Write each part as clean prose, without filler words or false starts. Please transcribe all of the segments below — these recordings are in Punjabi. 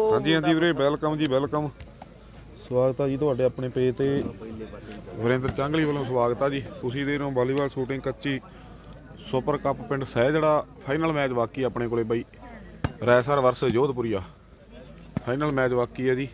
हाँ जी वीरे वेलकम जी वेलकम। स्वागत है जी तुहाडे अपने पेज ते वरिंदर चांगली वालों स्वागत है जी। तुसीं देख रहे हो वालीबाल शूटिंग कच्ची सुपर कप पिंड सहजड़ा फाइनल मैच बाकी अपने कोले बई racer verse Jodhpuria final match बाकी है जी।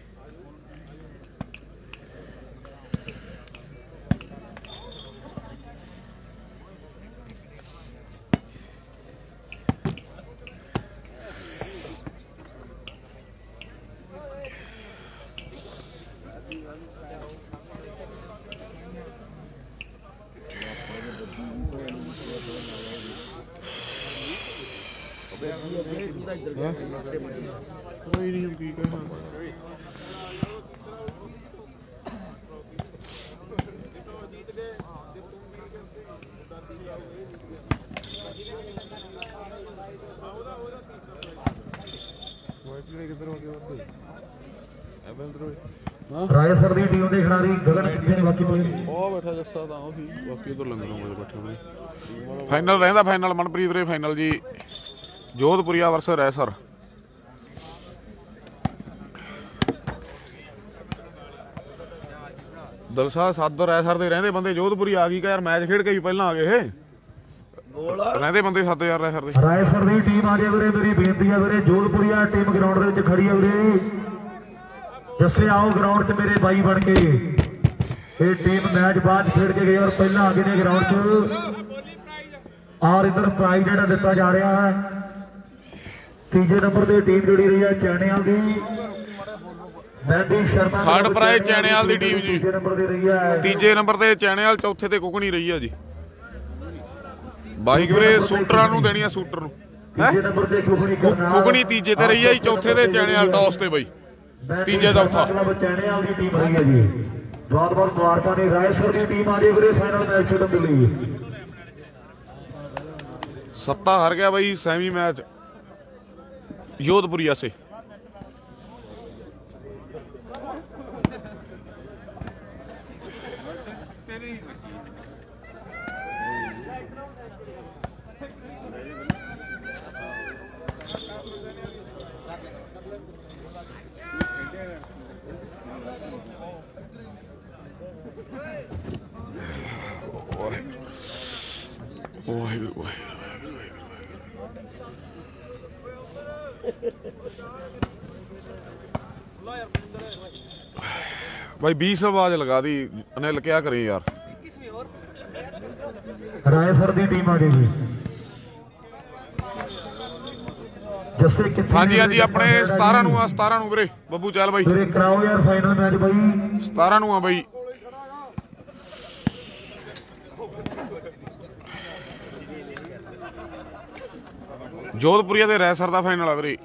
रायसर दी टीम दे खिलाड़ी गगन किथे ने बाकी प्लेयर बैठा जस्सा तां उही बाकी उधर लंगर में बैठे होने। फाइनल रहिंदा फाइनल मनप्रीत रे फाइनल जी जोधपुरिया वर्स रैसर। दलसा सद रैसर दे रहिंदे बंदे जोधपुरी आ गई यार मैच खेड के ही पहला आ गए रहिंदे बंदे सद यार रैसर दे। रायसर दी टीम आ गई वीरे मेरी बेनती है वीरे जोधपुरिया टीम ग्राउंड दे विच खड़ी है वीरे जस्से आओ ग्राउंड च मेरे बाई बन के ये टीम मैच बाद खेड के गई और पहला आ गए ने ग्राउंड च और इधर प्राइज जेड़ा दिता जा रहा है तीजे नंबर ते टीम जुड़ी रही है चैनेल दी शर्मा थर्ड प्राइज चैनेल दी टीम जी तीजे नंबर ते रही है तीजे नंबर ते चैनेल चौथे ते कुकनी रही है जी। बाइक वीरे सूटरां नूं देनी है सूटर नूं तीजे नंबर ते कुकनी तीजे ते रही है जी चौथे ते चैनेल टॉस ते बई तीजे चौथा चैनेल दी टीम रही है जी। बहुत बहुत मुबारकां ने रायसर दी टीम आ गई वीरे फाइनल मैच खेडण दे लई। सत्ता हार गया भाई सेमी मैच जोधपुरिया से। भाई 20 आवाज लगा दी अनिल क्या करें यार। रायसर दी टीम आ गई जस्से किथे हाँ जी अपने 17 नूं 17 नूं वीरे बब्बू चल भाई वीरे कराओ यार फाइनल मैच भाई 17 नूं आ भाई। जोधपुरिया दे रैसर दा फाइनल आ वीरे।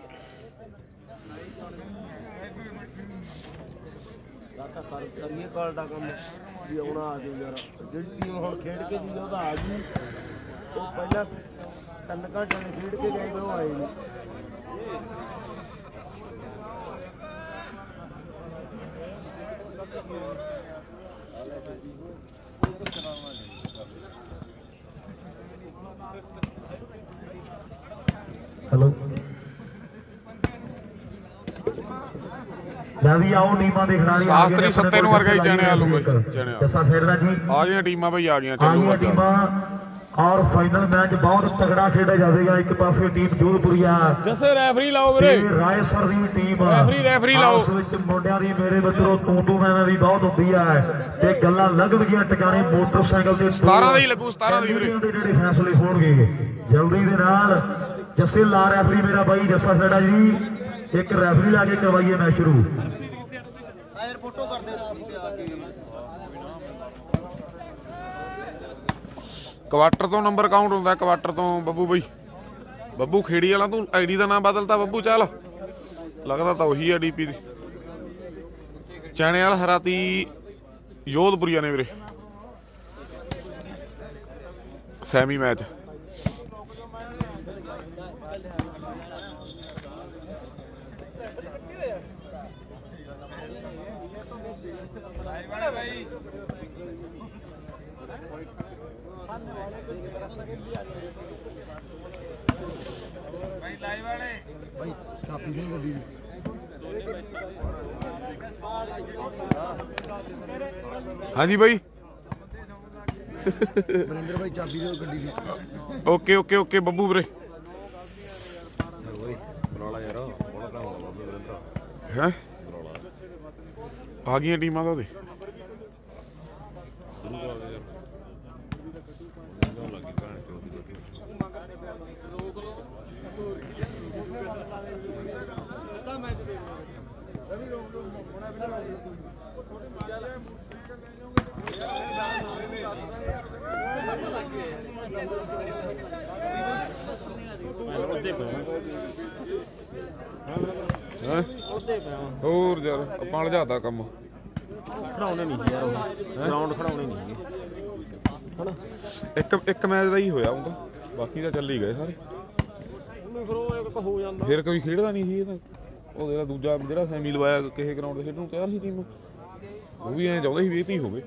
करिए कल का काम भी आना आ जाओ यार जी टीम हम खेड के जी आ गई तो पहला 3 घंटे ने खेड के गए वो आए नहीं। हेलो भी आओ टीमां दे खिलाड़ी शास्त्री सत्ते नूं वर्गा ही चने आलू भाई चने जैसा खेलदा जी आ गई टीमां भाई आ गई चलो टीमां और फाइनल मैच बहुत तगड़ा खेड़ा जाएगा। एक पासे टीम जोधपुरिया जैसे रेफरी लाओ वीरे रायसर दी टीम रेफरी लाओ उस विच मुंडियां दी मेरे मित्रों तू मैं भी बहुत हुंदी है ते गल्लां लगणगीਆਂ टकाने मोटरसाइकिल ते 17 दा ही लगू 17 दी वीरे ਜਿਹੜੇ फैसले होणगे जल्दी दे नाल जस्से ला रेफरी मेरा भाई जस्सा साडा जी एक रेफरी ला के करवाइए मैच शुरू। फोटो कर दे क्वार्टर तो नंबर काउंट होंदा क्वार्टर तो बब्बू बई बब्बू खेड़ी वाला तू आईडी का नाम बदलता बब्बू चल लगता तो वही है डीपी दी चने वाला हराती जोधपुरिया ने वीरे सैमी मैच। ਭਾਈ ਕਾਪੀ ਨਹੀਂ ਗੱਡੀ ਦੀ ਹਾਂਜੀ ਬਾਈ ਵਰਿੰਦਰ ਭਾਈ ਚਾਬੀ ਦਿਓ ਗੱਡੀ ਦੀ ਓਕੇ ਓਕੇ ਓਕੇ ਬੱਬੂ ਵੀਰੇ ਹੈ ਆ ਗਈਆਂ ਟੀਮਾਂ ਦਾ ਉਹਦੇ ਹੈਂ? ਹੋਰ ਯਾਰ ਆਪਾਂ ਲਜਾਤਾ ਕੰਮ ਖੜਾਉਣੇ ਨਹੀਂ ਯਾਰ ਗਰਾਊਂਡ ਖੜਾਉਣੇ ਨਹੀਂ ਹੈਗੇ ਹਨਾ ਇੱਕ ਮੈਚ ਦਾ ਹੀ ਹੋਇਆ ਹੁੰਦਾ ਬਾਕੀ ਤਾਂ ਚੱਲ ਹੀ ਗਏ ਸਾਰੇ ਫਿਰ ਉਹ ਇੱਕ ਹੋ ਜਾਂਦਾ ਫਿਰ ਕੋਈ ਖੇਡਦਾ ਨਹੀਂ ਸੀ ਇਹ ਤਾਂ ਉਹ ਜਿਹੜਾ ਦੂਜਾ ਜਿਹੜਾ ਸੈਮੀ ਲਵਾਇਆ ਕਿਸੇ ਗਰਾਊਂਡ ਦੇ ਖੇਡਣ ਨੂੰ ਤਿਆਰ ਸੀ ਟੀਮ ਨੂੰ ਉਹ ਵੀ ਐਂ ਚਾਹੁੰਦੇ ਸੀ ਵੀ ਇਹ ਤੇ ਹੀ ਹੋਵੇ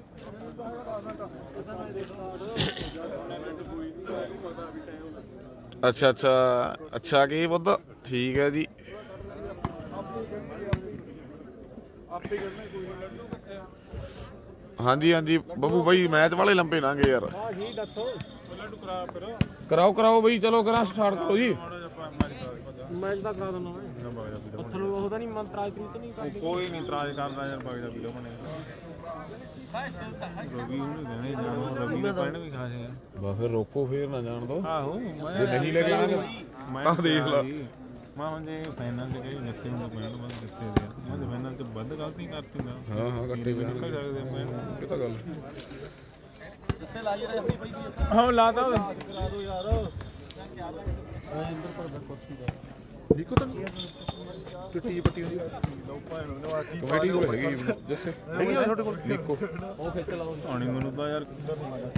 ਅੱਛਾ ਅੱਛਾ ਅੱਛਾ ਕੀ ਬੁੱਧ ਠੀਕ ਹੈ ਜੀ ਹਾਂਜੀ ਹਾਂਜੀ ਬੱਬੂ ਬਾਈ ਮੈਚ ਵਾਲੇ ਲੰਬੇ ਲਾਂਗੇ ਯਾਰ ਕਰਾਓ ਕਰਾਓ ਬਈ ਚਲੋ ਕਰਾਂ ਸਟਾਰਟ ਕਰੋ ਜੀ ਮੈਚ ਦਾ ਕਰਾ ਦਿੰਦਾ ਮੈਂ ਉੱਥੇ ਨੂੰ ਉਹਦਾ ਨਹੀਂ ਮੰਤਰਾਜ ਤਰੀਤ ਨਹੀਂ ਕਰਦੀ ਕੋਈ ਨਹੀਂ ਇਤਰਾਜ਼ ਕਰਦਾ ਯਾਰ ਬਾਈ ਦਾ ਵੀਡੀਓ ਬਣੇ ਰਵੀ ਹੁਣ ਗਣੇ ਜਾਣੋ ਰਵੀ ਦੇ ਪੈਣ ਵੀ ਖਾਸੇ ਆ ਬਸ ਫਿਰ ਰੋਕੋ ਫੇਰ ਨਾ ਜਾਣ ਦੋ ਆਹੋ ਜੇ ਨਹੀਂ ਲੈ ਜਾਣਾ ਤਾਂ ਦੇਖ ਲਾ ਮੈਂ ਹੁਣ ਜੇ ਫਾਈਨਲ ਚ ਗਏ ਜੱਸੇ ਨੂੰ ਪੈਣ ਬੰਦ ਜੱਸੇ ਦੇ ਮੈਂ ਫਾਈਨਲ ਚ ਵੱਧ ਗਲਤੀ ਕਰਤੀ ਨਾ ਹਾਂ ਹਾਂ ਕੱਟੇ ਨਿਕਲ ਸਕਦੇ ਪੈਣ ਇਹ ਤਾਂ ਗੱਲ ਜੱਸੇ ਲਾਈ ਰਹੇ ਆਪਣੀ ਬਾਈ ਦੀ ਹਾਂ ਲਾਤਾ ਕਰਾ ਦੋ ਯਾਰ ਇੰਦਰ ਪਰ ਦਾ ਕੋਠੀ ਦਾ ਦੇਖੋ ਤਾਂ ਟੁੱਟੀ ਪੱਟੀ ਹੁੰਦੀ ਕਮੇਟੀ ਕੋਲ ਹੈਗੀ ਜੱਸੇ ਹੈਗੀ ਆ ਤੁਹਾਡੇ ਕੋਲ ਦੇਖੋ ਉਹ ਖਿੱਚ ਲਾਓ ਪਾਣੀ ਮੈਨੂੰ ਤਾਂ ਯਾਰ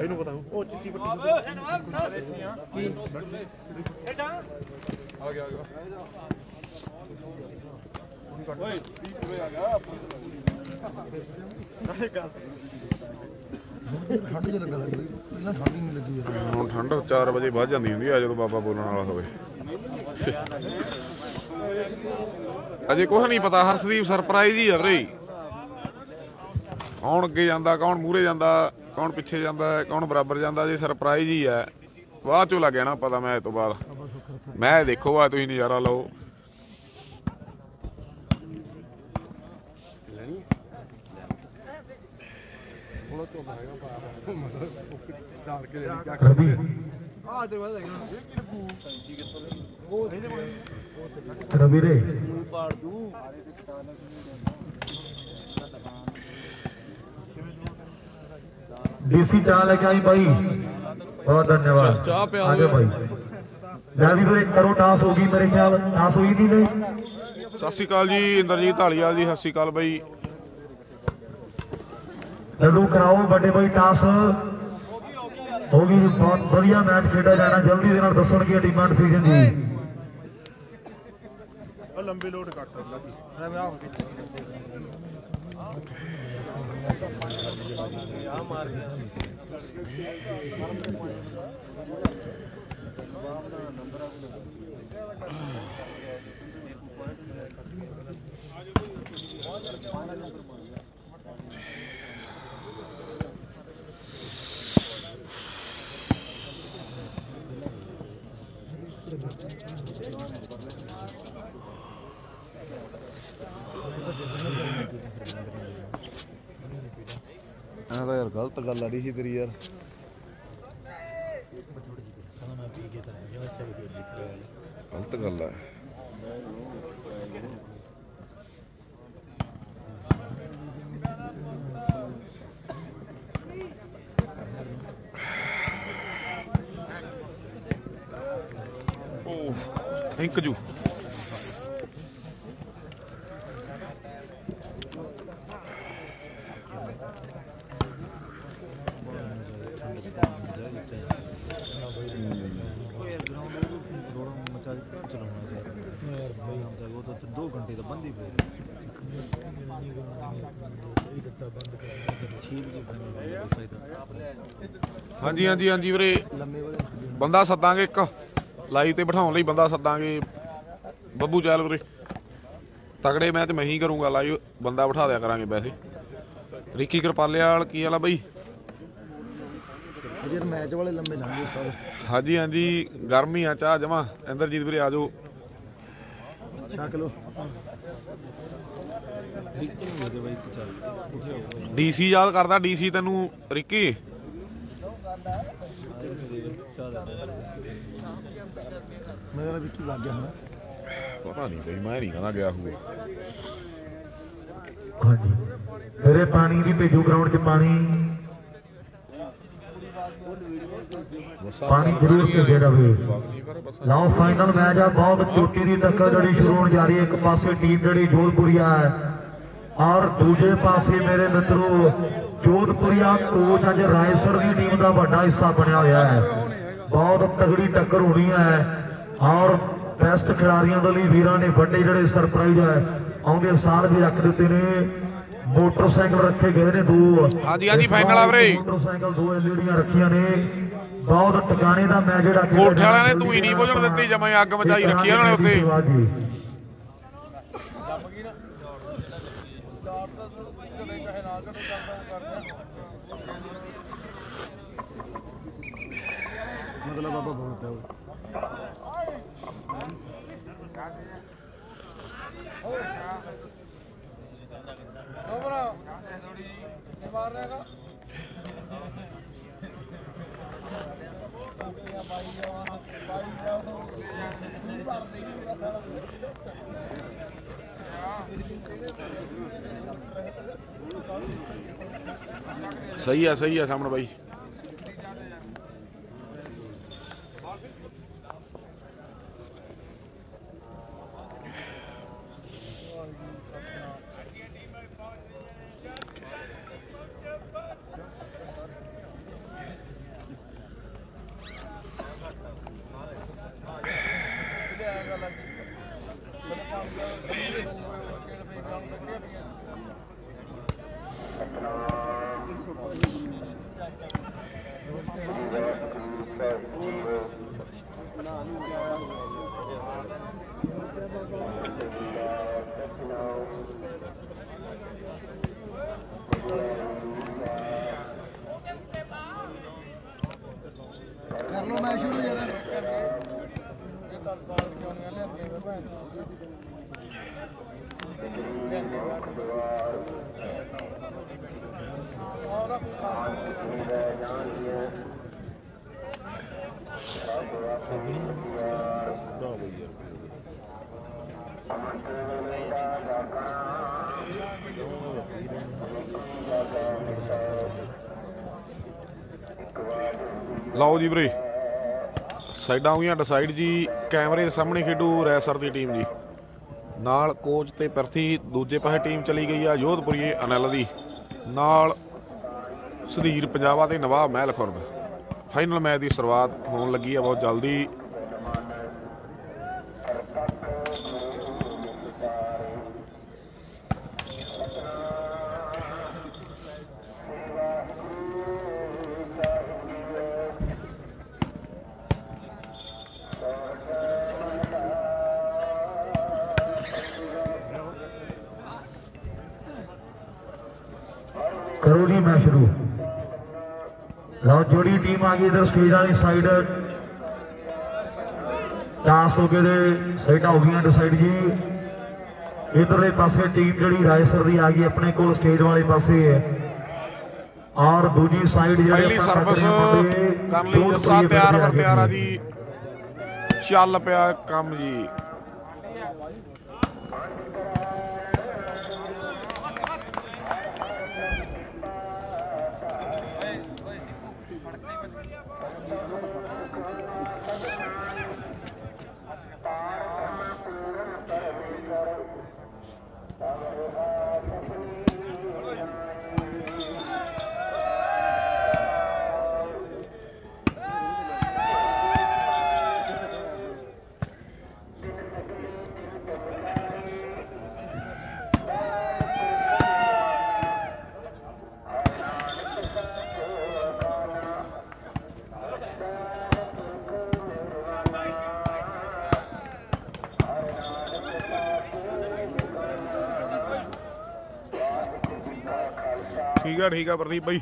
ਇਹਨੂੰ ਪਤਾ ਉਹ ਚਿੱਟੀ ਪੱਟੀ ਕੀ ਆ ਗਿਆ ਓਏ 30 ਪੂਰੇ ਆ ਗਿਆ ਠੰਡ ਜਿਹਾ ਲੱਗਾ ਲੱਗਦਾ ਪਹਿਲਾਂ ਠੰਡ ਹੀ ਨਹੀਂ ਲੱਗੀ ਯਾਰ ਹੁਣ ਠੰਡ 4 ਵਜੇ ਵੱਧ ਜਾਂਦੀ ਹੁੰਦੀ ਆ ਜਦੋਂ ਬਾਬਾ ਬੋਲਣ ਵਾਲਾ ਹੋਵੇ ਅਜੇ ਕੁਛ ਨਹੀਂ ਪਤਾ ਹਰਸ਼ਦੀਪ ਸਰਪ੍ਰਾਈਜ਼ ਹੀ ਆ ਵੀਰੇ ਕੌਣ ਅੱਗੇ ਜਾਂਦਾ ਕੌਣ ਮੂਹਰੇ ਜਾਂਦਾ ਕੌਣ ਪਿੱਛੇ ਜਾਂਦਾ ਕੌਣ ਬਰਾਬਰ ਜਾਂਦਾ ਜੇ ਸਰਪ੍ਰਾਈਜ਼ ਹੀ ਆ ਬਾਅਦ ਚੋਂ ਲੱਗ ਜਾਣਾ ਪਤਾ ਮੈਚ ਤੋਂ ਬਾਅਦ ਮੈਂ ਦੇਖੋ ਆ ਤੁਸੀਂ ਨਜ਼ਾਰਾ ਲਓ ਰਵੀ ਰੇ ਪਾੜ ਦੂ ਡੀਸੀ ਚਾਹ ਲੈ ਕੇ ਆਈ ਭਾਈ ਬਹੁਤ ਧੰਨਵਾਦ ਚਾਹ ਪਿਆ ਆ ਜਾਓ ਭਾਈ ਲੈ ਵੀ ਵੀਰੇ ਕਰੋ ਟਾਸ ਹੋ ਗਈ ਮੇਰੇ ਖਿਆਲ ਟਾਸ ਹੋਈ ਨਹੀਂ ਨੇ ਸਤਿ ਸ਼੍ਰੀ ਅਕਾਲ ਜੀ ਇੰਦਰਜੀਤ ਢਾਲੀਵਾਲ ਜੀ ਸਤਿ ਸ਼੍ਰੀ ਅਕਾਲ ਬਾਈ ਲੱਡੂ ਕਰਾਓ ਵੱਡੇ ਭਾਈ ਟਾਸ ਹੋ ਗਈ ਬਹੁਤ ਵਧੀਆ ਮੈਚ ਖੇਡਿਆ ਜਾਣਾ ਜਲਦੀ ਦੇ ਨਾਲ ਦੱਸਣਗੇ ਟੀਮਾਂ ਡਿਸੀਜਨ ਜੀ ਲੰਬੇ ਲੋਡ ਕੱਟ ਲੱਗੀ ਆ ਮਾਰ ਗਿਆ ਇਹ ਤਾਂ ਯਾਰ ਗਲਤ ਗੱਲ ਆ ਰਹੀ ਸੀ ਤੇਰੀ ਯਾਰ ਗਲਤ ਗੱਲ ਆ ਥੈਂਕ ਯੂ ਹਾਂਜੀ ਹਾਂਜੀ ਹਾਂਜੀ ਵੀਰੇ ਬੰਦਾ ਸੱਦਾਂਗੇ ਇੱਕ ਲਾਈਵ ਤੇ ਬਿਠਾਉਣ ਲਈ ਬੰਦਾ ਸੱਦਾਂਗੇ ਬੱਬੂ ਚੱਲ ਵੀਰੇ ਤਗੜੇ ਮੈਚ ਮੈਂ ਹੀ ਕਰੂੰਗਾ ਲਾਈਵ ਬੰਦਾ ਬਿਠਾ ਦਿਆ ਕਰਾਂਗੇ ਵੈਸੇ ਰਿੱਕੀ ਕਿਰਪਾਲੇਵਾਲ ਕੀ ਹਾਲ ਆ ਬਾਈ ਅਜੇ ਮੈਚ ਵਾਲੇ ਲੰਬੇ ਲੰਘੇ ਸਰ ਹਾਂਜੀ ਹਾਂਜੀ ਗਰਮੀ ਆ ਚਾਹ ਜਮਾ ਇੰਦਰਜੀਤ ਵੀਰੇ ਆ ਜਾਓ ਛਕ ਲੋ ਡੀਸੀ ਯਾਦ ਕਰਦਾ ਡੀਸੀ ਤੈਨੂੰ ਰਿੱਕੀ ਮੇਰਾ ਵੀ ਕੀ ਲੱਗ ਗਿਆ ਹੁਣ ਪਤਾ ਨਹੀਂ ਬਈ ਮੈਂ ਨਹੀਂ ਕਹਿੰਦਾ ਗਿਆ ਹੋਵੇ ਹਾਂਜੀ ਮੇਰੇ ਪਾਣੀ ਦੀ ਭੇਜੋ ਗਰਾਊਂਡ 'ਚ ਪਾਣੀ ਜ਼ਰੂਰ ਭੇਜਿਆ ਜਾਵੇ ਲਓ ਫਾਈਨਲ ਮੈਚ ਆ ਬਹੁਤ ਚੋਟੀ ਦੀ ਟੱਕਰ ਜਿਹੜੀ ਸ਼ੁਰੂ ਹੋਣ ਜਾ ਰਹੀ ਹੈ ਇੱਕ ਪਾਸੇ ਟੀਮ ਜਿਹੜੀ ਜੋਧਪੁਰੀਆ ਹੈ ਔਰ ਦੂਜੇ ਪਾਸੇ ਮੇਰੇ ਮਿੱਤਰੋ ਜੋਧਪੁਰੀਆ ਕੋਚ ਅੱਜ ਰਾਏਸਰ ਦੀ ਟੀਮ ਦਾ ਵੱਡਾ ਹਿੱਸਾ ਬਣਿਆ ਹੋਇਆ ਹੈ ਬਹੁਤ ਤਗੜੀ ਟੱਕਰ ਹੋਣੀ ਹੈ ਔਰ ਬੈਸਟ ਖਿਡਾਰੀਆਂ ਦੇ ਲਈ ਵੀਰਾਂ ਨੇ ਵੱਡੇ ਜਿਹੜੇ ਸਰਪ੍ਰਾਈਜ਼ ਹੈ ਆਉਂਦੇ ਸਾਲ ਵੀ ਰੱਖ ਦਿੱਤੇ ਨੇ ਮੋਟਰਸਾਈਕਲ ਰੱਖੇ ਗਏ ਨੇ 2 ਹਾਂਜੀ ਫਾਈਨਲ ਆ ਵੀਰੇ ਮੋਟਰਸਾਈਕਲ 2 ਐਲਈਡੀਆਂ ਰੱਖੀਆਂ ਨੇ ਬਹੁਤ ਟਿਕਾਣੇ ਦਾ ਮੈਚ ਜਿਹੜਾ ਕੋਠੇ ਵਾਲਿਆਂ ਨੇ ਤੂੰ ਹੀ ਨਹੀਂ ਬੁਝਣ ਦਿੱਤੀ ਜਮਾਂ ਅੱਗ ਮਚਾਈ ਰੱਖੀ ਉਹਨਾਂ ਨੇ ਉੱਤੇ ਮਤਲਬ ਬਾਬਾ ਬਹੁਤ ਹੈ ਸਹੀ ਆ ਸਾਹਮਣੇ ਬਾਈ ਕਰ ਲੋ ਮੈਚ ਸ਼ੁਰੂ ਯਾਰ ਲਓ ਜੀ ਵੀਰੇ ਸਾਈਡਾਂ ਹੋਈਆਂ ਡਿਸਾਈਡ ਜੀ ਕੈਮਰੇ ਦੇ ਸਾਹਮਣੇ ਖੇਡੂ ਰੈਸਰ ਦੀ ਟੀਮ ਜੀ ਨਾਲ ਕੋਚ ਤੇ ਪ੍ਰਥੀ ਦੂਜੇ ਪਾਸੇ ਟੀਮ ਚਲੀ ਗਈ ਆ ਜੋਧਪੁਰੀਏ ਅਨਿਲ ਦੀ ਨਾਲ ਸੁਧੀਰ ਪੰਜਾਬਾ ਤੇ ਨਵਾਬ ਮਹਿਲ ਖੁਰਦ ਫਾਈਨਲ ਮੈਚ ਦੀ ਸ਼ੁਰੂਆਤ ਹੋਣ ਲੱਗੀ ਆ ਬਹੁਤ ਜਲਦੀ करो जी मैच शुरू लो जोड़ी टीम आ गई इधर स्टेज वाली साइड टास हो गए साइडा हो गई डिसाइड जी इधरले पासे टीम जी रायसर की आ गई अपने को स्टेज वाले पासे और दूजी साइड पहली सर्विस कर ली जस्सा तैयार वर तैयार आ जी चल पिया काम जी ਠੀਕ ਆ ਪ੍ਰਦੀਪ ਬਾਈ।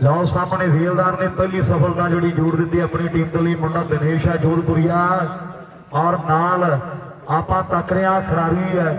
ਲਓ ਸਾਹਮਣੇ ਵੇਲਦਾਰ ਨੇ ਪਹਿਲੀ ਸਫਲਤਾ ਜਿਹੜੀ ਜੋੜ ਦਿੱਤੀ ਆਪਣੀ ਟੀਮ ਦੇ ਲਈ। ਮੁੰਡਾ ਦਿਨੇਸ਼ ਹੈ ਜੋਧਪੁਰੀਆ ਔਰ ਨਾਲ ਆਪਾਂ ਤੱਕ ਰਿਹਾ ਖਿਡਾਰੀ ਹੈ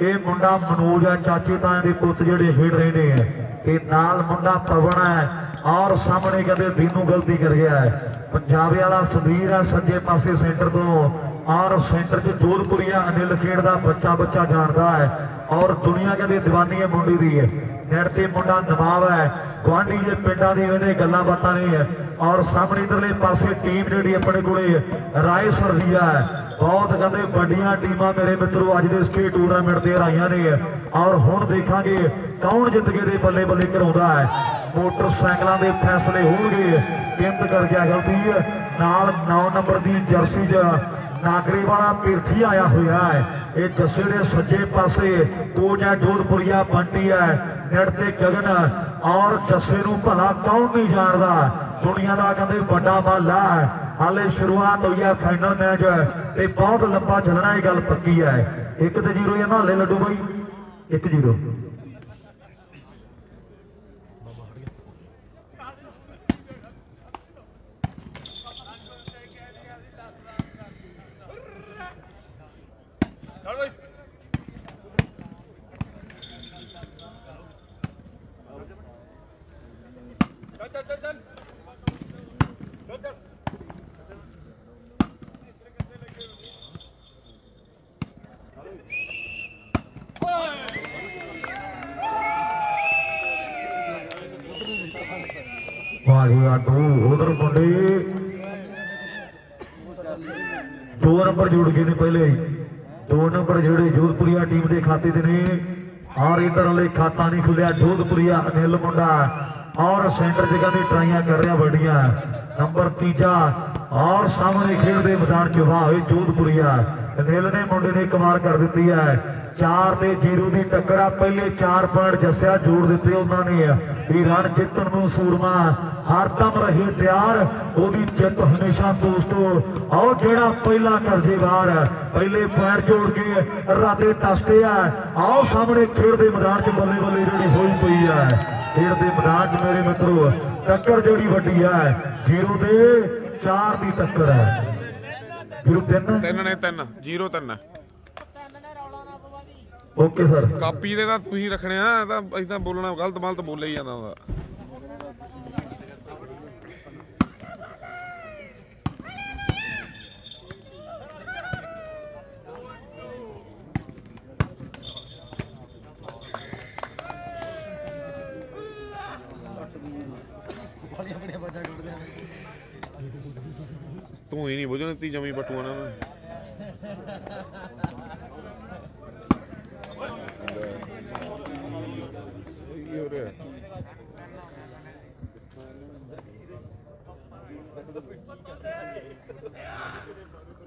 ਇਹ ਮੁੰਡਾ ਮਨੋਜ ਹੈ ਚਾਚੇ ਤਾਏ ਦੇ ਪੁੱਤ ਜਿਹੜੇ ਖੇਡ ਰਹੇ ਨੇ। ਤੇ ਨਾਲ ਮੁੰਡਾ ਪਵਨ ਹੈ ਔਰ ਸਾਹਮਣੇ ਕਹਿੰਦੇ ਦੀਨੂ ਗਲਤੀ ਕਰ ਗਿਆ ਹੈ। ਪੰਜਾਬੀ ਵਾਲਾ ਸੁਧੀਰ ਹੈ ਸੱਜੇ ਪਾਸੇ ਸੈਂਟਰ ਤੋਂ ਔਰ ਸੈਂਟਰ 'ਚ ਜੋਧਪੁਰੀਆ ਅਨਿਲ ਖੇਡ ਦਾ ਬੱਚਾ ਜਾਣਦਾ ਹੈ ਔਰ ਦੁਨੀਆ ਕਹਿੰਦੇ ਦੀਵਾਨੀ ਹੈ ਮੁੰਡੇ ਦੀ ਹੈ। ਨੈਟ ਤੇ ਮੁੰਡਾ ਨਵਾਬ ਹੈ ਗੁਆਂਢੀ ਦੇ ਪਿੰਡਾਂ ਦੀ ਇਹਦੇ ਗੱਲਾਂ ਬਾਤਾਂ ਨਹੀਂ ਹੈ। ਔਰ ਸਾਹਮਣੇ ਇਧਰਲੇ ਪਾਸੇ ਟੀਮ ਜਿਹੜੀ ਆਪਣੇ ਕੋਲੇ ਰਾਏ ਸਰਦੀਆ ਹੈ। ਬਹੁਤ ਕਹਿੰਦੇ ਵੱਡੀਆਂ ਟੀਮਾਂ ਮੇਰੇ ਮਿੱਤਰੋ ਅੱਜ ਦੇ ਇਸ ਟੂਰਨਾਮੈਂਟ ਤੇ ਹਰਾਈਆਂ ਨੇ। ਔਰ ਹੁਣ ਦੇਖਾਂਗੇ ਕੌਣ ਜਿੱਤ ਕੇ ਦੇ ਬੱਲੇ ਬੱਲੇ ਕਰਾਉਂਦਾ ਹੈ। ਮੋਟਰਸਾਈਕਲਾਂ ਦੇ ਫੈਸਲੇ ਹੋਣਗੇ। ਕਿੰਤ ਕਰ ਗਿਆ ਗਲਤੀ ਨਾਲ 9 ਨੰਬਰ ਦੀ ਜਰਸੀ 'ਚ ਨਾਗਰੀ ਵਾਲਾ ਪਿਰਥੀ ਆਇਆ ਹੋਇਆ ਹੈ। ਇਹ ਜੱਸੇ ਦੇ ਸੱਜੇ ਪਾਸੇ ਕੋਚ ਹੈ ਜੋਧਪੁਰੀਆ ਬੰਟੀ ਹੈ ਨੈਟ ਤੇ ਗਗਨ ਔਰ ਜੱਸੇ ਨੂੰ ਭਲਾ ਕੌਣ ਨਹੀਂ ਜਾਣਦਾ। ਦੁਨੀਆ ਦਾ ਕਹਿੰਦੇ ਵੱਡਾ ਮਾਲਾ ਹੈ। ਹਾਲੇ ਸ਼ੁਰੂਆਤ ਹੋਈ ਹੈ ਫਾਈਨਲ ਮੈਚ ਤੇ ਬਹੁਤ ਲੰਬਾ ਚੱਲਣਾ ਇਹ ਗੱਲ ਪੱਕੀ ਹੈ। 1-0 ਇਹ ਨਾਲੇ ਲੱਡੂ ਬਾਈ 1-0। उधर मुंडे 2 नंबर जुड़ गए पहले 2 नंबर जोड़े जोधपुरिया टीम के खाते ने और इधर वाले खाता नहीं खुलिया जोधपुरिया अनिल मुंडा और सेंटर जगह की ट्राइयां कर रहा बड़िया नंबर 3 और सामने खेलते मैदान च वाह जोधपुरिया अनिल ने मुंडे ने कमाल कर दी है। 4-0 की टक्कर पहले 4 पॉइंट जस्या जोड़ दिते उन्होंने भी रन जितन को सूरमा हरदम रहे तैयार ओदी जित हमेशा दोस्तों और जेड़ा पहला कर्जेवार पहले पॉइंट जोड़ के राते टसते है। आओ सामने खेलते मैदान च बल्ले बल्ले जी हुई पई है। खेलते मैदान च मेरे मित्रों टक्कर जी वड्डी है 0 ते 4 की टक्कर है। 0-3 ओके सर ਕਾਪੀ ਦੇ ਤਾਂ ਤੁਸੀਂ ਰੱਖਣੇ ਆ ਤਾਂ ਅਸੀਂ ਤਾਂ ਬੋਲਣਾ ਗਲਤ ਮਲਤ ਬੋਲੇ ਹੀ ਜਾਂਦਾ ਹੁੰਦਾ। ਤੂੰ ਹੀ ਨਹੀਂ ਬੁਝਣ ਦਿੱਤੀ ਜਮੀ ਪਟੂਆਂ ਨਾਲ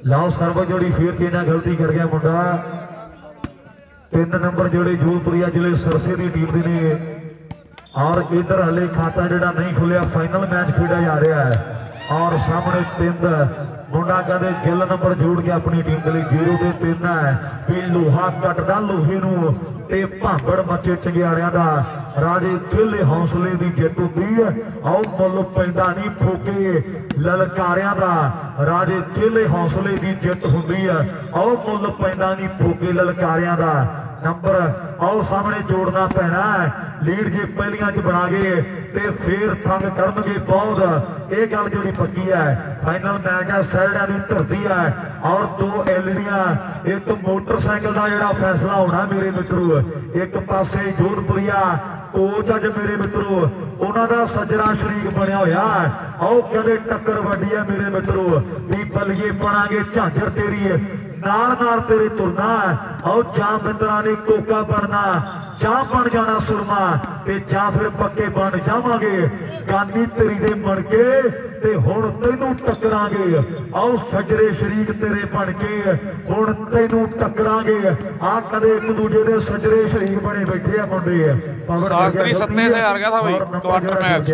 लाओ सर्व जोड़ी फिर केना गलती कर गया मुंडा 3 नंबर जोड़े जोधपुरिया जिले सरसे की टीम की ने और इधर हले खाता जोड़ा नहीं खुलिया फाइनल मैच खेड़ा जा रहा है। और सामने 3 मुंडा कहते गिल नंबर जोड़ के अपनी टीम के लिए 0-3 है भी लोहा कटदा लोहे नूं ते भांबड़ मचे चंगियाड़ियां दा राजे खेले हौसले की जित होती है। आओ मुल पैंदा नहीं फोके ललकारियां दा राजे खेले हौसले की जित होती है। आओ मुल पैंदा नहीं फोके ललकारियां दा नंबर आओ सामने जोड़ना पैना है। लीड जे पहलियां च बना गए ते फिर तंग करनगे बहुत ये गल जी पक्की है। फाइनल मैच है सैरडा की धरती है और 2 एलईडियां एक मोटरसाइकिल का जोड़ा फैसला होना मेरे मित्रों। एक पासे जोधपुरिया कोच अज मेरे मित्रों उन्होंने सज्जरा शरीक बनया होया है। आओ कहते टक्कर वड्डी है मेरे मित्रों भी बलिए बनांगे झांझर तेरी नाल नाल तेरे तुरना आओ जा मित्रा ने कोका बनना जा बन जाना सुरमा ते जा फिर पक्के बन जावांगे गानी तेरी दे बन के ते हुण तैनू टकरांगे। आओ सजरे शरीक तेरे बन के हुण तैनू टकरांगे। आ कदे एक दूजे दे सजरे शरीक बने बैठे आ मुंडे शास्त्री सत्ते से हार गया था भाई क्वार्टर मैच।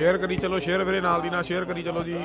ਸ਼ੇਅਰ ਕਰੀ ਚਲੋ, ਸ਼ੇਅਰ ਵੀਰੇ ਨਾਲ ਦੀ ਨਾਲ ਸ਼ੇਅਰ ਕਰੀ ਚਲੋ ਜੀ।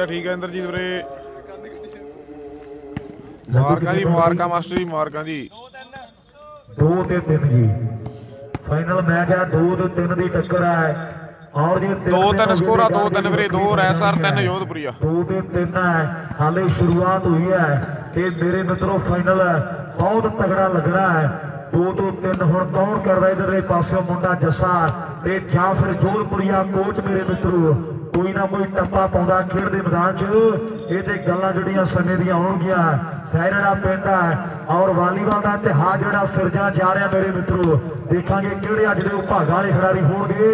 ठीक है इंद्रजीत वीरे, मुबारकां जी, मुबारकां मास्टर जी, मुबारकां जी। 2 ਤੇ 3 जी फाइनल मैच है, 2 ਤੇ 3 ਦੀ टक्कर है। और जी 2-3 स्कोर आ, 2-3 वीरे, 2 रैसर 3 जोधपुरी आ। 2 ਤੇ 3 है, हाले शुरुआत हुई है। ये मेरे मित्रों फाइनल बहुत तगड़ा लगना है। 2 ਤੋਂ 3 ਹੁਣ कौन कर रहा इधर पासों मुंडा जस्सा ते या फिर जोधपुरिया कोच मेरे मित्रों कोई ना कोई टप्पा पाਉਂਦਾ खेड ਦੇ मैदान च। ਇਹ ਤੇ ਗੱਲਾਂ ਜਿਹੜੀਆਂ ਸਮੇਂ ਦੀਆਂ ਹੋਣਗੀਆਂ। ਸਹਿਰੜਾ ਪਿੰਡ ਹੈ और वालीबाल ਦਾ ਇਤਿਹਾਸ ਜਿਹੜਾ ਸਿਰਜਿਆ ਜਾ ਰਿਹਾ ਮੇਰੇ ਮਿੱਤਰੋ। ਦੇਖਾਂਗੇ ਕਿਹੜੇ ਅੱਜ ਦੇ ਭਾਗਾਂ ਵਾਲੇ ਖਿਡਾਰੀ ਹੋਣਗੇ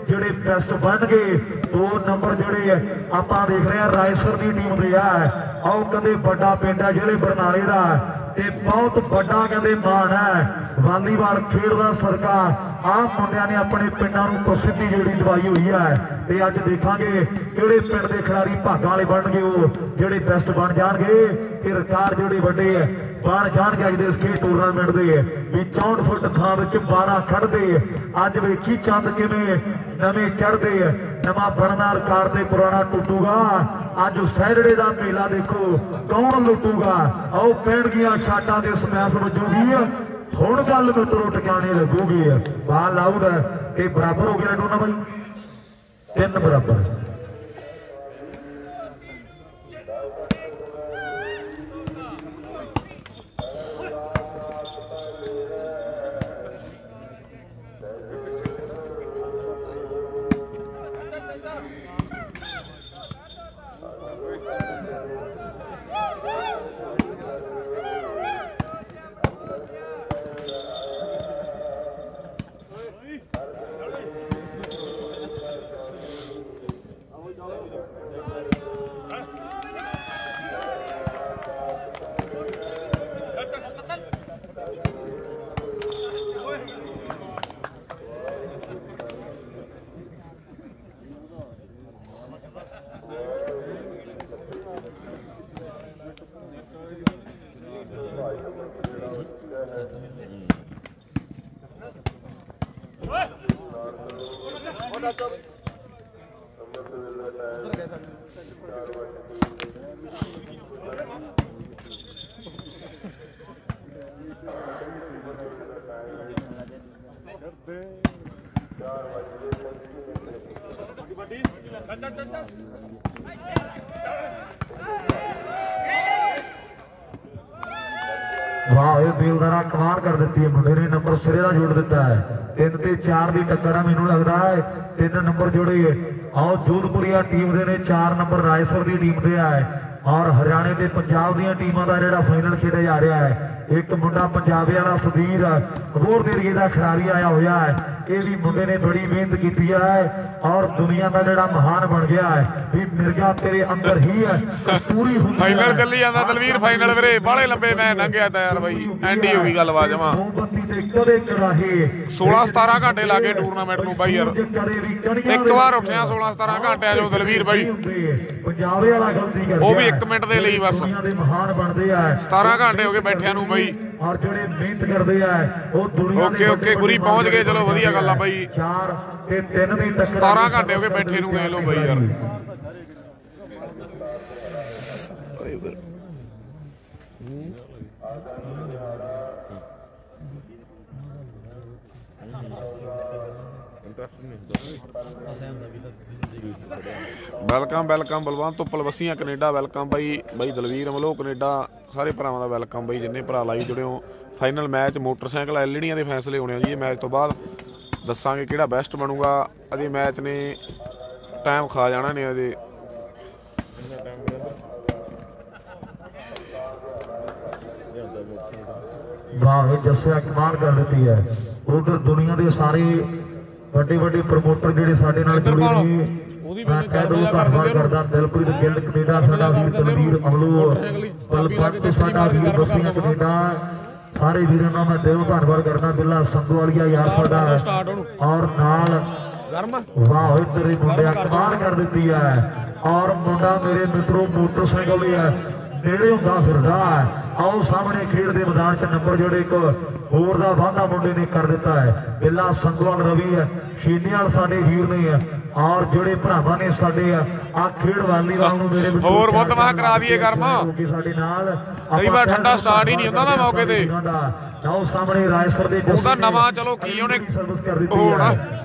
ਜਿਹੜੇ ਬੈਸਟ ਬਣਨਗੇ। 2 ਨੰਬਰ ਜਿਹੜੇ ਆਪਾਂ ਦੇਖ ਰਹੇ ਆ ਰਾਏਸਰ ਦੀ ਟੀਮ ਦੇ ਆ। ਆਓ ਕਹਿੰਦੇ ਵੱਡਾ ਪਿੰਡ ਹੈ ਜਿਹੜੇ ਬਰਨਾਲੇ ਦਾ ਤੇ ਬਹੁਤ ਵੱਡਾ ਕਹਿੰਦੇ ਮਾਣ ਹੈ ਵਾਲੀਬਾਲ ਖੇਡ ਦਾ ਸਰਕਾਰ। ਆਹ ਮੁੰਡਿਆਂ ਨੇ ਆਪਣੇ ਪਿੰਡਾਂ ਨੂੰ ਪ੍ਰਸਿੱਧੀ ਜਿਹੜੀ ਦਵਾਈ ਹੋਈ ਹੈ। ਤੇ ਅੱਜ ਦੇਖਾਂਗੇ ਕਿਹੜੇ ਪਿੰਡ ਦੇ ਖਿਡਾਰੀ ਭਾਗਾਂ ਵਾਲੇ ਬਣਨਗੇ, ਉਹ ਜਿਹੜੇ ਬੈਸਟ ਬਣ ਜਾਣਗੇ ਤੇ ਰਿਕਾਰਡ ਜਿਹੜੇ ਵੱਡੇ ਬਣ ਜਾਣਗੇ ਅੱਜ ਦੇ ਇਸ ਖੇਡ ਟੂਰਨਾਮੈਂਟ ਦੇ। ਵੀ 64 ਫੁੱਟ ਥਾਂ ਵਿੱਚ 12 ਖੜਦੇ। ਅੱਜ ਵੇਖੀ ਚੰਦ ਕਿਵੇਂ ਨਵੇਂ ਚੜ੍ਹਦੇ, ਨਵਾਂ ਬਣਨਾ ਰਿਕਾਰਡ ਤੇ ਪੁਰਾਣਾ ਟੁੱਟੂਗਾ। ਅੱਜ ਸਹਿਰੜੇ ਦਾ ਮੇਲਾ ਦੇਖੋ ਕੌਣ ਲੁੱਟੂਗਾ। ਆਓ ਪੈਣਗੀਆਂ ਸ਼ਾਟਾਂ ਦੇ ਸਮੈਸ ਵੱਜੂਗੀ। ਹੁਣ ਗੱਲ ਮਿੱਤਰੋ ਟਿਕਾਣੇ ਲੱਗੂਗੀ। ਬਾਲ ਆਊਟ ਤੇ ਬਰਾਬਰ ਹੋ ਗਿਆ ਦੋਨਾਂ ਬਾਈ, 3 ਬਰਾਬਰ। वाह, बेलदारा कमाल कर दी है मुंडे ने। नंबर सिरे का जोड़ दिता है। 3 ते 4 की टक्कर है, मैनू लगता है 3 नंबर जोड़े। आओ जोधपुरिया टीम के ने 4 नंबर रायसर की टीम के है और हरियाणे के पंजाब दी टीमों का जो फाइनल खेलिया जा रहा है। एक मुंडा पंजाबी वाला सदीर अबोर के एरिए का खिडारी आया हुआ है। ये भी मुंडे ने बड़ी मेहनत की है और दुनिया का जो महान बन गया है। भी मिर्जा तेरे अंदर ही है पूरी फाइनल चली जाता दलवीर। फाइनल वीरे बाले लंबे मैच लंघिया था यार भाई, एंडी हो गई गलबात जमा। 16-17 घंटे लागे टूरनामेंट नूं भाई यार। एक बार उठिया 16-17 घंटे जो दलवीर भाई, पंजाबी वाला गलती कर वो भी 1 मिनट के लिए बस। महान बनते हैं 17 घंटे हो गए बैठिया नूं भाई। और ਜਿਹੜੇ ਮਿਹਨਤ ਕਰਦੇ ਆ ਉਹ ਦੁਨੀਆ ਦੇ ਓਕੇ ਗੁਰੀ ਪਹੁੰਚ ਗਏ। ਚਲੋ ਵਧੀਆ ਗੱਲ ਆ ਬਾਈ। 4 ਤੇ 3 ਦੀ ਟੱਕਰ 17 ਘੰਟੇ ਹੋ ਗਏ ਬੈਠੇ ਨੂੰ ਵੇਖ ਲਓ ਬਾਈ ਯਾਰ। ਵੈਲਕਮ ਵੈਲਕਮ ਬਲਵੰਤ ਤੋਂ ਪਲਵਸੀਆਂ ਕੈਨੇਡਾ। ਵੈਲਕਮ ਬਾਈ। ਬਾਈ ਦਲਵੀਰ ਅਮਲੋ ਕੈਨੇਡਾ। ਸਾਰੇ ਭਰਾਵਾਂ ਦਾ ਵੈਲਕਮ ਬਾਈ, ਜਿੰਨੇ ਭਰਾ ਲਾਈਵ ਜੁੜੇ ਹੋ। ਫਾਈਨਲ ਮੈਚ ਮੋਟਰਸਾਈਕਲ ਐਲਡੀਆਂ ਦੇ ਫੈਸਲੇ ਹੋਣੇ ਆ ਜੀ। ਇਹ ਮੈਚ ਤੋਂ ਬਾਅਦ ਦੱਸਾਂਗੇ ਕਿਹੜਾ ਬੈਸਟ ਬਣੂਗਾ। ਅਜੇ ਮੈਚ ਨੇ ਟਾਈਮ ਖਾ ਜਾਣਾ ਨੇ ਅਜੇ। ਵਾਹ ਜੱਸਿਆ ਕਮਾਲ ਕਰ ਦਿੱਤੀ ਹੈ। ਉਧਰ ਦੁਨੀਆ ਦੇ ਸਾਰੇ ਵੱਡੇ ਵੱਡੇ ਪ੍ਰਮੋਟਰ ਜਿਹੜੇ ਸਾਡੇ ਨਾਲ ਜੁੜੇ ਨੇ, ਮੈਂ ਕਹਿ ਦੂੰ ਧੰਨਵਾਦ ਕਰਦਾ। ਦਿਲਪ੍ਰੀਤ ਗਿੱਲ ਕੈਨੇਡਾ, ਸਾਡਾ ਵੀਰ ਤਲਵੀਰ ਅਮਲੂ, ਬਲਪਤ ਸਾਡਾ ਵੀਰ ਬਸੀਆਂ ਕੈਨੇਡਾ, ਸਾਰੇ ਵੀਰਾਂ ਦਾ ਮੈਂ ਦਿਲੋਂ ਧੰਨਵਾਦ ਕਰਦਾ। ਬਿੱਲਾ ਸੰਧੂਵਾਲੀਆ ਯਾਰ ਸਾਡਾ, ਔਰ ਨਾਲ ਵਾਹ ਤੇਰੇ ਮੁੰਡਿਆ ਕਮਾਲ ਕਰ ਦਿੱਤੀ ਹੈ। ਔਰ ਮੁੰਡਾ ਮੇਰੇ ਮਿੱਤਰੋ ਮੋਟਰਸਾਈਕਲ ਦੇ ਨੇੜੇ ਹੁੰਦਾ ਫਿਰਦਾ ਹੈ। ਆਓ ਸਾਹਮਣੇ ਖੇਡ ਦੇ ਮੈਦਾਨ 'ਚ ਨੰਬਰ ਜਿਹੜੇ ਇੱਕ ਹੋਰ ਦਾ ਵਾਅਦਾ ਮੁੰਡੇ ਨੇ ਕਰ ਦਿੱਤਾ ਹੈ। ਬਿੱਲਾ ਸੰਗਵਾਲ ਰਵੀ ਹੈ, ਸ਼ੀਨੀਵਾਲ ਸਾਡੇ ਵੀਰ ਨੇ, ਔਰ ਜਿਹੜੇ ਭਰਾਵਾਂ ਨੇ ਸਾਡੇ ਆ ਖੇਡ ਵਾਲੀਵਾਲ ਨੂੰ ਮੇਰੇ ਹੋਰ ਬਹੁਤ ਵਾਹ ਕਰਾ ਦਈਏ ਕਰਮ। ਸਾਡੇ ਨਾਲ ਕਈ ਵਾਰ ਠੰਡਾ ਸਟਾਰਟ ਹੀ ਨਹੀਂ ਹੁੰਦਾ ਨਾ ਮੌਕੇ ਤੇ। ਆਓ ਸਾਹਮਣੇ ਰਾਏਸਰ ਦੇ ਉਹਦਾ ਨਵਾਂ ਚਲੋ ਕੀ ਉਹਨੇ ਸਰਵਿਸ ਕਰ ਦਿੱਤੀ ਹੋਣਾ। ਹੈ।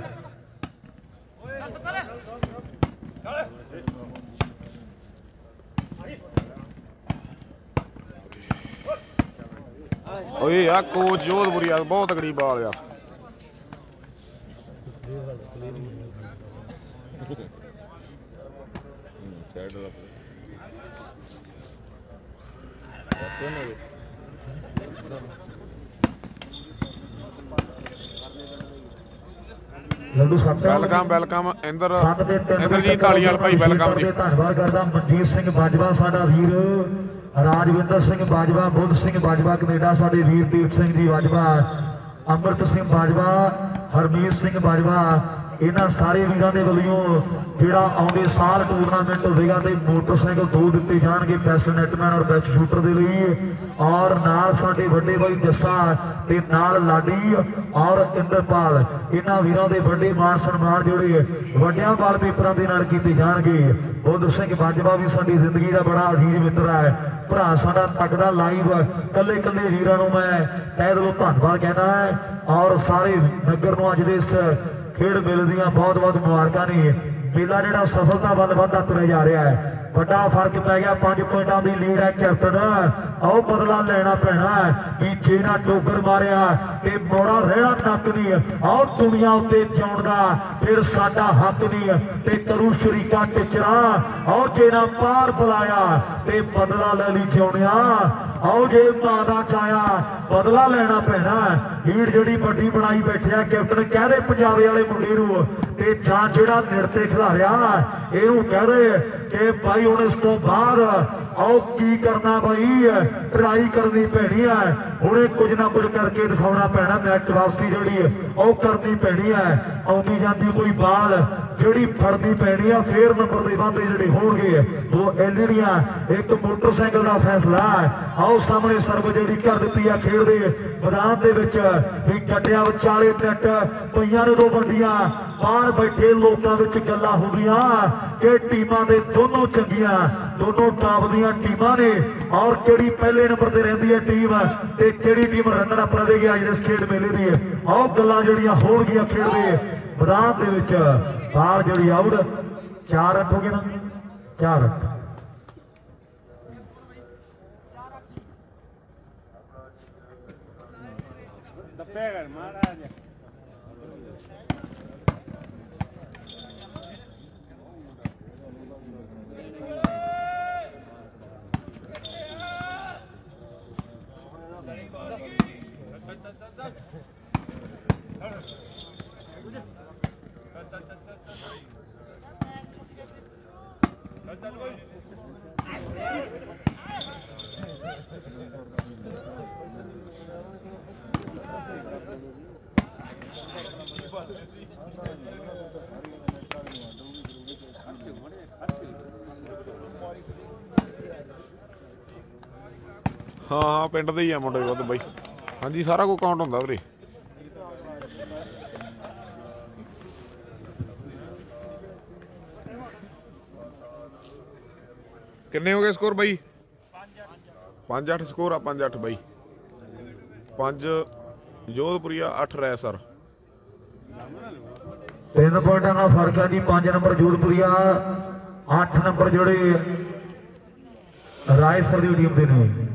ਓਏ ਆ ਕੋਚ ਜੋਧਪੁਰੀ ਆ ਬਹੁਤ ਤਕੜੀ ਬਾਲ ਆ। ਲੱਡੂ ਸੱਤ ਵੈਲਕਮ ਵੈਲਕਮ ਇੰਦਰਜੀਤ ਢਾਲੀਵਾਲ ਭਾਈ ਵੈਲਕਮ ਜੀ। ਧੰਨਵਾਦ ਕਰਦਾ ਮਨਜੀਤ ਸਿੰਘ ਬਾਜਵਾ ਸਾਡਾ ਵੀਰ, ਰਾਜਵਿੰਦਰ ਸਿੰਘ ਬਾਜਵਾ, ਬੁੱਧ ਸਿੰਘ ਬਾਜਵਾ ਕੈਨੇਡਾ, ਸਾਡੇ ਵੀਰ ਦੀਪ ਸਿੰਘ ਜੀ ਬਾਜਵਾ, ਅੰਮ੍ਰਿਤ ਸਿੰਘ ਬਾਜਵਾ, ਹਰਮੀਤ ਸਿੰਘ ਬਾਜਵਾ, ਇਹਨਾਂ ਸਾਰੇ ਵੀਰਾਂ ਦੇ ਵੱਲੋਂ ਜਿਹੜਾ ਆਉਂਦੇ ਸਾਲ ਟੂਰਨਾਮੈਂਟ ਹੋਵੇਗਾ ਤੇ ਮੋਟਰਸਾਈਕਲ 2 ਦਿੱਤੇ ਜਾਣਗੇ ਬੈਸਟ ਨੈਟਮੈਨ ਔਰ ਬੈਸਟ ਸ਼ੂਟਰ ਦੇ ਲਈ। ਔਰ ਨਾਲ ਸਾਡੇ ਵੱਡੇ ਭਾਈ ਜੱਸਾ ਤੇ ਨਾਲ ਲਾਡੀ ਔਰ ਇੰਦਰਪਾਲ, ਇਹਨਾਂ ਵੀਰਾਂ ਦੇ ਵੱਡੇ ਮਾਣ ਸਨਮਾਨ ਜਿਹੜੇ ਵੱਡਿਆਂ ਵਾਲ ਪੇਪਰਾਂ ਦੇ ਨਾਲ ਕੀਤੇ ਜਾਣਗੇ। ਬੁੱਧ ਸਿੰਘ ਬਾਜਵਾ ਵੀ ਸਾਡੀ ਜ਼ਿੰਦਗੀ ਦਾ ਬੜਾ ਅਜੀਜ਼ ਮਿੱਤਰ ਹੈ, ਭਰਾ ਸਾਡਾ ਤੱਕਦਾ ਲਾਈਵ। ਕੱਲੇ ਕੱਲੇ ਵੀਰਾਂ ਨੂੰ ਮੈਂ ਤਹਿ ਦਿਲੋਂ ਧੰਨਵਾਦ ਕਹਿਣਾ ਹੈ। ਔਰ ਸਾਰੇ ਨਗਰ ਨੂੰ ਅੱਜ ਦੇ ਇਸ ਖੇਡ ਮੇਲੇ ਦੀਆਂ ਬਹੁਤ ਬਹੁਤ ਮੁਬਾਰਕਾਂ ਨੇ। ਮੇਲਾ ਜਿਹੜਾ ਸਫਲਤਾ ਵੱਲ ਵੱਧਦਾ ਤੁਰਿਆ ਜਾ ਰਿਹਾ ਹੈ। ਵੱਡਾ ਫਰਕ ਪੈ ਗਿਆ, 5 ਪੁਆਇੰਟਾਂ ਦੀ ਲੀਡ ਹੈ ਕੈਪਟਨ। ਆਓ ਬਦਲਾ ਲੈਣਾ ਪੈਣਾ ਵੀ ਜੇ ਨਾ ਟੋਕਰ ਮਾਰਿਆ ਤੇ ਮੋੜਾ ਰਹਿਣਾ ਤੱਕ ਨਹੀਂ। ਆਓ ਦੁਨੀਆ ਉੱਤੇ ਜਿਉਣ ਦਾ ਫਿਰ ਸਾਡਾ ਹੱਕ ਨਹੀਂ ਤੇ ਕਰੂ ਸ਼ਰੀਕਾ ਟਿਚਰਾ। ਆਓ ਜੇ ਨਾ ਪਾਰ ਬੁਲਾਇਆ ਤੇ ਬਦਲਾ ਲੈ ਲਈ ਜਿਉਣਿਆ। ਆਓ ਜੇ ਮਾਂ ਦਾ ਚਾਇਆ ਬਦਲਾ ਲੈਣਾ ਪੈਣਾ। ਲੀਡ ਜਿਹੜੀ ਵੱਡੀ ਬਣਾਈ ਬੈਠਿਆ ਕੈਪਟਨ, ਕਹਦੇ ਪੰਜਾਬੇ ਵਾਲੇ ਮੁੰਡੇ ਨੂੰ ਤੇ ਜਾਂ ਜਿਹੜਾ ਨਿਰਤੇ ਖਿਲਾਰਿਆ ਇਹਨੂੰ ਕਹਦੇ ਕਿ ਭਾਈ ਹੁਣ ਇਸ ਤੋਂ ਬਾਅਦ ਆਓ ਕੀ ਕਰਨਾ ਬਾਈ, ਟਰਾਈ ਕਰਨੀ ਪੈਣੀ ਹੈ। ਹੁਣੇ ਕੁਝ ਨਾ ਕੁਝ ਕਰਕੇ ਦਿਖਾਉਣਾ ਪੈਣਾ। ਮੈਚ ਵਾਪਸੀ ਜਿਹੜੀ ਉਹ ਕਰਨੀ ਪੈਣੀ ਹੈ। ਆਉਂਦੀ ਜਾਂਦੀ ਕੋਈ ਬਾਲ ਜਿਹੜੀ ਫੜਨੀ ਪੈਣੀ ਆ। ਫੇਰ ਨੰਬਰ ਦੇ ਵਾਧੇ ਜਿਹੜੇ ਹੋਣਗੇ 2 ਐਲਈਡੀਆਂ, ਇੱਕ ਮੋਟਰਸਾਈਕਲ ਦਾ ਫੈਸਲਾ। ਆਓ ਸਾਹਮਣੇ ਸਰਵ ਜਿਹੜੀ ਕਰ ਦਿੱਤੀ ਆ ਖੇਡ ਦੇ ਮੈਦਾਨ ਦੇ ਵਿੱਚ ਵੀ ਕੱਟਿਆ ਵਿਚਾਲੇ ਟੱਟ ਪਈਆਂ ਨੇ 2 ਵੰਡੀਆਂ। ਬਾਹਰ ਬੈਠੇ ਲੋਕਾਂ ਵਿੱਚ ਗੱਲਾਂ ਹੁੰਦੀਆਂ ਕਿ ਟੀਮਾਂ ਦੇ ਦੋਨੋਂ ਚੰਗੀਆਂ, ਦੋਨੋਂ ਟਾਪ ਦੀਆਂ ਟੀਮਾਂ ਨੇ। ਔਰ ਕਿਹੜੀ ਪਹਿਲੇ ਨੰਬਰ ਤੇ ਰਹਿੰਦੀ ਹੈ ਟੀਮ ਤੇ ਕਿਹੜੀ ਟੀਮ ਰਨਰ ਅਪ ਰਹੇਗੀ ਅੱਜ ਇਸ ਖੇਡ ਮੇਲੇ ਦੀ। ਆਓ ਗੱਲਾਂ ਜਿਹੜੀਆਂ ਹੋਣਗੀਆਂ ਖੇਡ ਦੇ ਮੈਦਾਨ ਦੇ ਵਿੱਚ। ਬਾਹਰ ਜਿਹੜੀ ਆਊਟ 4-8 ਹੋ ਗਏ ਨਾ, 4-8। ਹਾਂ ਹਾਂ ਪਿੰਡ ਦੇ ਹੀ ਆ ਮੁੰਡੇ ਵੱਧ ਬਾਈ। ਹਾਂਜੀ ਸਾਰਾ ਕੁਝ ਕਾਊਂਟ ਹੁੰਦਾ ਵੀਰੇ। ਕਿੰਨੇ ਹੋ ਗਏ ਸਕੋਰ ਬਾਈ? 5-8 ਸਕੋਰ ਆ। 5-8 ਬਾਈ। 5 ਜੋਧਪੁਰੀਆ, 8 ਰੈਸਰ। 3 ਪੁਆਇੰਟਾਂ ਦਾ ਫਰਕ ਹੈ ਜੀ। 5 ਨੰਬਰ ਜੋਧਪੁਰੀਆ, 8 ਨੰਬਰ ਜਿਹੜੇ ਰਾਏਸਰ ਦੀ ਟੀਮ ਦੇ ਨੇ।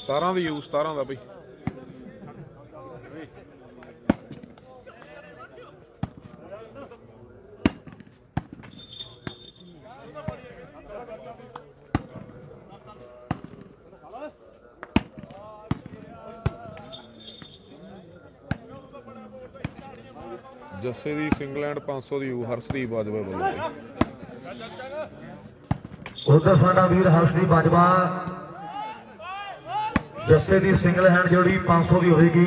17 ਦੀ ਯੂ 17 ਦਾ ਬਈ। ਜੱਸੇ ਦੀ ਸਿੰਗਲੈਂਡ 500 ਦੀ ਯੂ ਹਰਸ਼ਦੀਪ ਬਾਜਵਾ ਵੱਲੋਂ। ਉਧਰ ਸਾਡਾ ਵੀਰ ਹਰਸ਼ਦੀਪ ਬਾਜਵਾ ਜੱਸੇ ਦੀ ਸਿੰਗਲ ਹੈਂਡ ਜੋੜੀ 500 ਦੀ ਹੋਏਗੀ।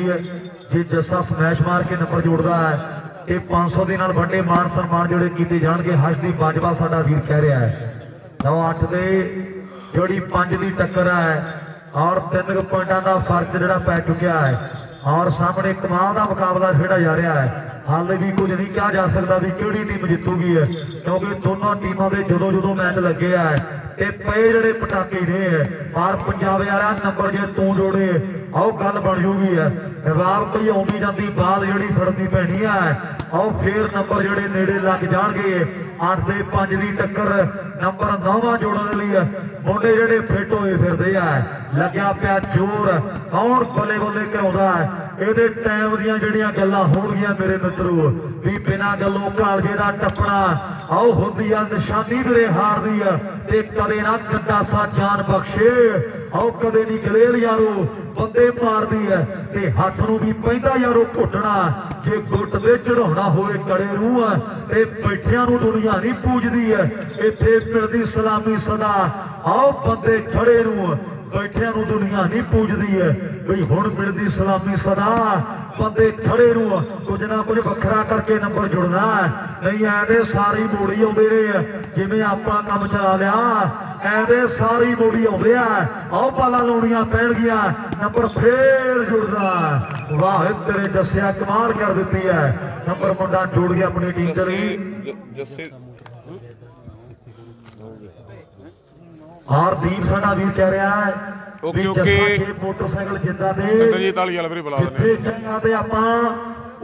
ਜੇ ਜੱਸਾ ਸਮੈਸ਼ ਮਾਰ ਕੇ ਨੰਬਰ ਜੋੜਦਾ ਹੈ ਤੇ 500 ਦੇ ਨਾਲ ਵੱਡੇ ਮਾਨ ਸਨਮਾਨ ਜਿਹੜੇ ਕੀਤੇ ਜਾਣਗੇ। ਹਰਸ਼ਦੀਪ ਬਾਜਵਾ ਸਾਡਾ ਵੀਰ ਕਹਿ ਰਿਹਾ ਹੈ 9-8 ਦੇ ਜੋੜੀ 5 ਦੀ ਟੱਕਰ ਹੈ ਔਰ 3 ਪੁਆਇੰਟਾਂ ਦਾ ਫਰਕ ਜਿਹੜਾ ਪੈ ਚੁੱਕਿਆ ਹੈ ਔਰ ਸਾਹਮਣੇ ਕਮਾਲ ਦਾ ਮੁਕਾਬਲਾ ਖੇਡਿਆ ਜਾ ਰਿਹਾ ਹੈ। ਹਾਲੇ ਵੀ ਕੁਝ ਨਹੀਂ ਕਿਹਾ ਜਾ ਸਕਦਾ ਵੀ ਕਿਹੜੀ ਟੀਮ ਜਿੱਤੂਗੀ ਹੈ ਕਿਉਂਕਿ ਦੋਨੋਂ ਟੀਮਾਂ ਦੇ ਜਦੋਂ ਮੈਚ ਲੱਗੇ ਆ ਤੇ ਪਏ ਜਿਹੜੇ ਪਟਾਕੇ ਨੇ ਪਰ ਪੰਜਾਬ ਵਾਲਾ ਨੰਬਰ ਜੇ ਤੂੰ ਜੋੜੇ ਆਓ ਗੱਲ ਬਣ ਜੂਗੀ ਹੈ। ਜਵਾਬ ਕੋਈ ਆਉਂਦੀ ਜਾਂਦੀ ਬਾਲ ਜਿਹੜੀ ਫੜਦੀ ਪੈਣੀ ਹੈ ਆਓ ਫੇਰ ਨੰਬਰ ਜਿਹੜੇ ਨੇੜੇ ਲੱਗ ਜਾਣਗੇ। 8 ਦੇ 5 ਦੀ ਟੱਕਰ ਨੰਬਰ 9ਵਾਂ ਜੋੜਨ ਦੇ ਲਈ ਮੁੰਡੇ ਜਿਹੜੇ ਫਿੱਟ ਹੋਏ ਫਿਰਦੇ ਆ। ਲੱਗਿਆ ਪਿਆ ਜ਼ੋਰ ਕੌਣ ਬੱਲੇ ਬੱਲੇ ਕਰਾਉਂਦਾ ਹੈ। ਇਹਦੇ ਟਾਈਮ ਦੀਆਂ ਜਿਹੜੀਆਂ ਗੱਲਾਂ ਹੋਣਗੀਆਂ ਮੇਰੇ ਮਿੱਤਰੋ ਵੀ ਬਿਨਾਂ ਗੱਲੋਂ ਕਾਲਜੇ ਦਾ ਟੱਪਣਾ ਆਓ ਹੁੰਦੀ ਆ ਨਿਸ਼ਾਨੀ ਵੀਰੇ ਹਾਰਦੀ ਆ ਤੇ ਕਦੇ ਨਾ ਕੰਦਾਸਾ ਜਾਨ ਬਖਸ਼ੇ ਆਓ ਕਦੇ ਨਹੀਂ ਗਲੇਲ ਯਾਰੋ ਬੰਦੇ ਮਾਰਦੀ ਹੈ ਤੇ ਹੱਥ ਨੂੰ ਵੀ ਪੈਂਦਾ ਯਾਰੋ ਘੁੱਟਣਾ ਜੇ ਗੁੱਟ ਦੇ ਚੜਾਉਣਾ ਹੋਵੇ ਕੜੇ ਨੂੰ ਤੇ ਬੈਠਿਆਂ ਨੂੰ ਦੁਨੀਆ ਨਹੀਂ ਪੂਜਦੀ ਹੈ। ਇੱਥੇ ਮਿਲਦੀ ਸਲਾਮੀ ਸਦਾ ਆਓ ਬੰਦੇ ਖੜੇ ਨੂੰ ਬੈਠਿਆਂ ਨੂੰ ਦੁਨੀਆ ਨਹੀਂ ਪੂਜਦੀ ਹੈ ਬਈ ਹੁਣ ਮਿਲਦੀ ਸਲਾਮੀ ਸਦਾ ਬੰਦੇ ਖੜੇ ਨੂੰ ਕੁਝ ਨਾ ਕੁਝ ਵੱਖਰਾ ਕਰਕੇ ਨੰਬਰ ਜੁੜਨਾ ਨਹੀਂ ਐਵੇਂ ਸਾਰੀ ਮੋੜੀ ਆਉਂਦੇ ਨੇ ਜਿਵੇਂ ਆਪਾਂ ਕੰਮ ਚਲਾ ਲਿਆ ਐਵੇਂ ਸਾਰੀ ਮੋੜੀ ਆਉਂਦੇ ਆ ਆਓ ਪਾਲਾਂ ਲਾਉਣੀਆਂ ਪੈਣਗੀਆਂ ਨੰਬਰ ਫੇਰ ਜੁੜਦਾ। ਵਾਹ ਤੇਰੇ ਦੱਸਿਆ ਕਮਾਲ ਕਰ ਦਿੱਤੀ ਹੈ ਨੰਬਰ ਮੁੰਡਾ ਜੋੜ ਗਿਆ ਆਪਣੀ ਟੀਮ ਦੇ ਲਈ। ਜੱਸੇ ਹਰਦੀਪ ਸਾਡਾ ਵੀਰ ਕਹਿ ਰਿਹਾ ਹੈ ਓਕੇ ਓਕੇ ਮੋਟਰਸਾਈਕਲ ਜਿੱਦਾਂ ਦੇ ਇੰਦਰਜੀਤ ਵਾਲੀ ਵੀਰੇ ਬੁਲਾ ਦਿੰਦੇ ਜਿੱਥੇ ਜਾਏਗਾ ਤੇ ਆਪਾਂ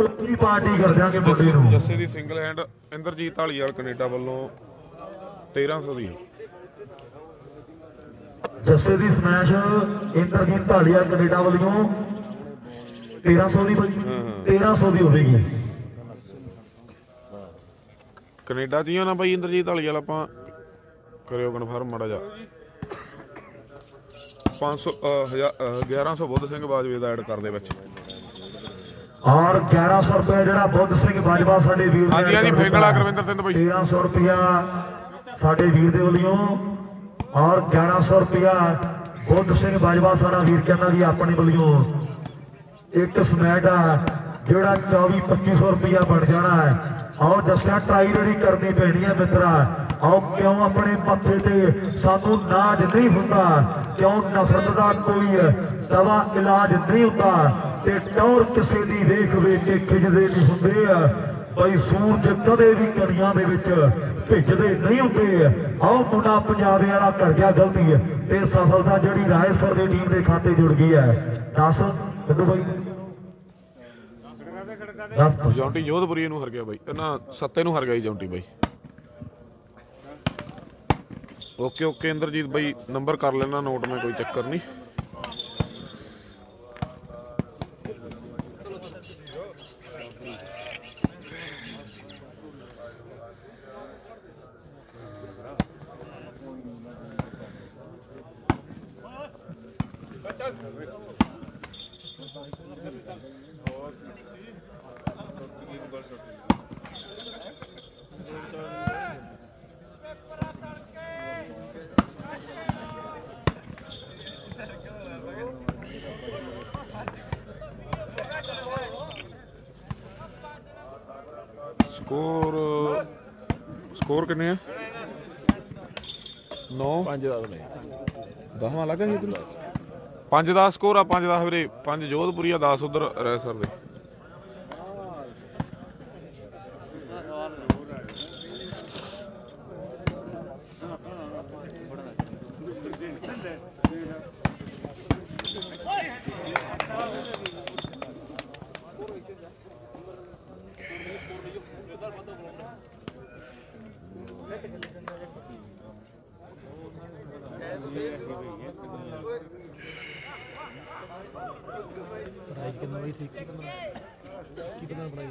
ਉੱਤੀ ਪਾਰਟੀ ਕਰ ਦਿਆਂਗੇ ਮੁੰਡੇ ਨੂੰ। ਜੱਸੇ ਦੀ ਸਿੰਗਲ ਹੈਂਡ ਇੰਦਰਜੀਤ ਵਾਲੀਵਾਲ ਕੈਨੇਡਾ ਵੱਲੋਂ 1300 ਦੀ। ਜੱਸੇ ਦੀ ਸਮੈਸ਼ ਇੰਦਰਜੀਤ ਢਾਲੀਵਾਲ ਕੈਨੇਡਾ ਵੱਲੋਂ 1300 ਦੀ ਬਈ 1300 ਦੀ ਹੋਵੇਗੀ। ਕੈਨੇਡਾ ਦੀਆਂ ਨਾ ਬਾਈ ਇੰਦਰਜੀਤ ਵਾਲੀਵਾਲ ਆਪਾਂ ਕਰਿਓ ਕਨਫਰਮ ਮਾੜਾ ਜਾ 1100 ਬੁੱਧ ਸਿੰਘ ਬਾਜਵੇ ਦਾ ਐਡ ਕਰਦੇ ਵਿੱਚ ਔਰ 1100 ਰੁਪਏ ਜਿਹੜਾ ਬੁੱਧ ਸਿੰਘ ਬਾਜਵਾ ਸਾਡੇ ਵੀਰ ਨੇ ਹਾਂਜੀ ਹਾਂਜੀ ਫਾਈਨਲ ਆ ਗੁਰਵਿੰਦਰ ਸਿੰਘ ਬਾਈ 1300 ਰੁਪਿਆ ਸਾਡੇ ਵੀਰ ਦੇ ਵੱਲੋਂ ਔਰ 1100 ਰੁਪਿਆ ਬੁੱਧ ਸਿੰਘ ਬਾਜਵਾ ਸਾਡਾ ਵੀਰ ਕਹਿੰਦਾ ਵੀ ਆਪਣੇ ਵੱਲੋਂ ਇੱਕ ਸਮੈਟ ਆ ਜਿਹੜਾ 24-2500 ਰੁਪਿਆ ਬਣ ਜਾਣਾ ਹੈ। ਆਓ ਦੱਸਿਆ ਟਰਾਈ ਜਿਹੜੀ ਕਰਨੀ ਪੈਣੀ ਹੈ ਮਿੱਤਰਾ ਆਓ ਕਿਉਂ ਆਪਣੇ ਮੱਥੇ ਤੇ ਸਾਨੂੰ ਨਾਜ ਨਹੀਂ ਹੁੰਦਾ ਕਿਉਂ ਨਫ਼ਰਤ ਦਾ ਕੋਈ ਦਵਾ ਇਲਾਜ ਨਹੀਂ ਹੁੰਦਾ ਤੇ ਟੌਰ ਕਿਸੇ ਦੀ ਵੇਖ ਵੇਖ ਕੇ ਖਿਜਦੇ ਨਹੀਂ ਹੁੰਦੇ ਆ ਬਈ ਸੂਰਜ ਕਦੇ ਵੀ ਕਣੀਆਂ ਦੇ ਵਿੱਚ ਭਿੱਜਦੇ ਨਹੀਂ ਹੁੰਦੇ। ਆਓ ਮੁੰਡਾ ਪੰਜਾਬ ਵਾਲਾ ਕਰ ਗਿਆ ਗਲਤੀ ਤੇ ਸਫਲਤਾ ਜਿਹੜੀ ਰਾਏਸਰ ਦੀ ਟੀਮ ਦੇ ਖਾਤੇ ਜੁੜ ਗਈ ਹੈ। 10 ਕੱਢੋ ਬਾਈ 10 ਜੌਂਟੀ ਜੋਧਪੁਰੀ ਨੂੰ ਹਰ ਗਿਆ ਬਾਈ ਇਹਨਾਂ ਸੱਤੇ ਨੂੰ ਹਰ ਗਿਆ ਜੀ ਜੌਂਟੀ ਬਾਈ। ਓਕੇ ਓਕੇ ਇੰਦਰਜੀਤ ਬਾਈ ਨੰਬਰ ਕਰ ਲੈਣਾ ਨੋਟ ਮੈਂ ਕੋਈ ਚੱਕਰ ਨਹੀਂ। ਸਕੋਰ ਕਿੰਨੇ ਆ 9 5-10 ਨੇ 10ਵਾਂ ਲੱਗਾ ਸੀ ਇੱਧਰ 5-10 ਸਕੋਰ ਆ 5-10 ਵੀਰੇ 5 ਜੋਧਪੁਰੀ ਆ 10 ਉਧਰ ਰੈਸਰ ਦੇ ਪੜਾਈ ਕਿੰਨਾ ਬਈ ਸੀ 21-15 ਪੜਾਈ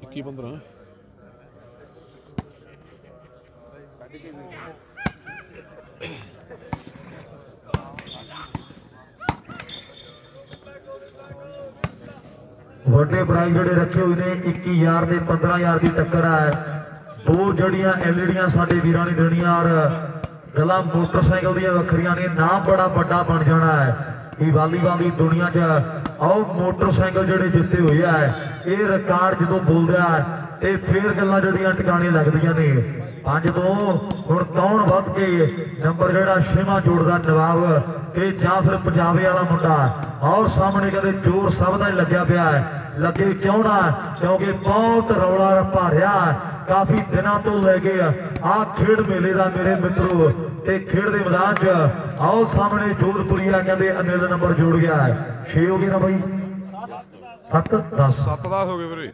21-15 ਵੱਡੇ ਪ੍ਰਾਈਜ਼ ਜਿਹੜੇ ਰੱਖੇ ਹੋਏ ਨੇ 21,000 ਤੇ 15,000 ਦੀ ਟੱਕਰ ਹੈ। ਦੋ ਜੜੀਆਂ ਐਲਈਡੀਆਂ ਸਾਡੇ ਵੀਰਾਂ ਨੇ ਦੇਣੀਆਂ ਔਰ ਗੱਲਾਂ ਮੋਟਰਸਾਈਕਲ ਦੀਆਂ ਵੱਖਰੀਆਂ ਨੇ। ਨਾਮ ਬੜਾ ਵੱਡਾ ਬਣ ਜਾਣਾ ਹੈ ਇਹ ਵਾਲੀਬਾਲ ਦੀ ਦੁਨੀਆ 'ਚ। ਆਓ ਮੋਟਰਸਾਈਕਲ ਜਿਹੜੇ ਜਿੱਤੇ ਹੋਏ ਆ ਇਹ ਰਿਕਾਰਡ ਜਦੋਂ ਬੋਲਦਾ ਤੇ ਫਿਰ ਗੱਲਾਂ ਜਿਹੜੀਆਂ ਟਿਕਾਣੇ ਲੱਗਦੀਆਂ ਨੇ। 5 ਤੋਂ ਹੁਣ ਕੌਣ ਵੱਧ ਕੇ ਨੰਬਰ ਜਿਹੜਾ 6ਵਾਂ ਜੋੜਦਾ ਨਵਾਬ ਤੇ ਜਾਂ ਫਿਰ ਪੰਜਾਬੇ ਵਾਲਾ ਮੁੰਡਾ। ਔਰ ਸਾਹਮਣੇ ਕਹਿੰਦੇ ਜ਼ੋਰ ਸਭ ਦਾ ਹੀ ਲੱਗਿਆ ਪਿਆ ਹੈ। ਲੱਗੇ ਕਿਉਂ ਨਾ ਕਿਉਂਕਿ ਬਹੁਤ ਰੌਲਾ ਰੱਪਾ ਰਿਹਾ ਕਾਫੀ ਦਿਨਾਂ ਤੋਂ ਲੈ ਕੇ ਆ ਖੇਡ ਮੇਲੇ ਦਾ ਮੇਰੇ ਮਿੱਤਰੋ ਤੇ ਖੇਡ ਦੇ ਮੈਦਾਨ 'ਚ। ਆਓ ਸਾਹਮਣੇ ਜੋਧਪੁਰੀਆ ਕਹਿੰਦੇ ਅਨਿਲ ਨੰਬਰ ਜੋੜ ਗਿਆ 6 ਹੋ ਗਏ ਨਾ ਬਾਈ 7-10 7-10 ਹੋ ਗਏ ਵੀਰੇ।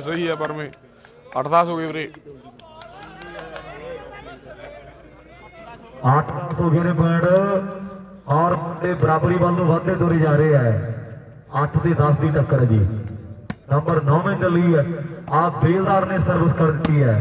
सही है पर में 8-10 हो गए ਵੀਰੇ 8-10 ਹੋ ਗਏ ਨੇ ਪੁਆਇੰਟ ਔਰ ਤੇ ਬਰਾਬਰੀ ਵੱਲ ਨੂੰ ਵਧਦੇ ਤੁਰੇ ਜਾ ਰਹੇ ਹੈ। 8 ਤੇ 10 ਦੀ ਟੱਕਰ ਹੈ ਜੀ। ਨੰਬਰ 9 ਚੱਲੀ ਹੈ ਆ ਬੇਲਦਾਰ ਨੇ ਸਰਵਿਸ ਕਰ ਦਿੱਤੀ ਹੈ।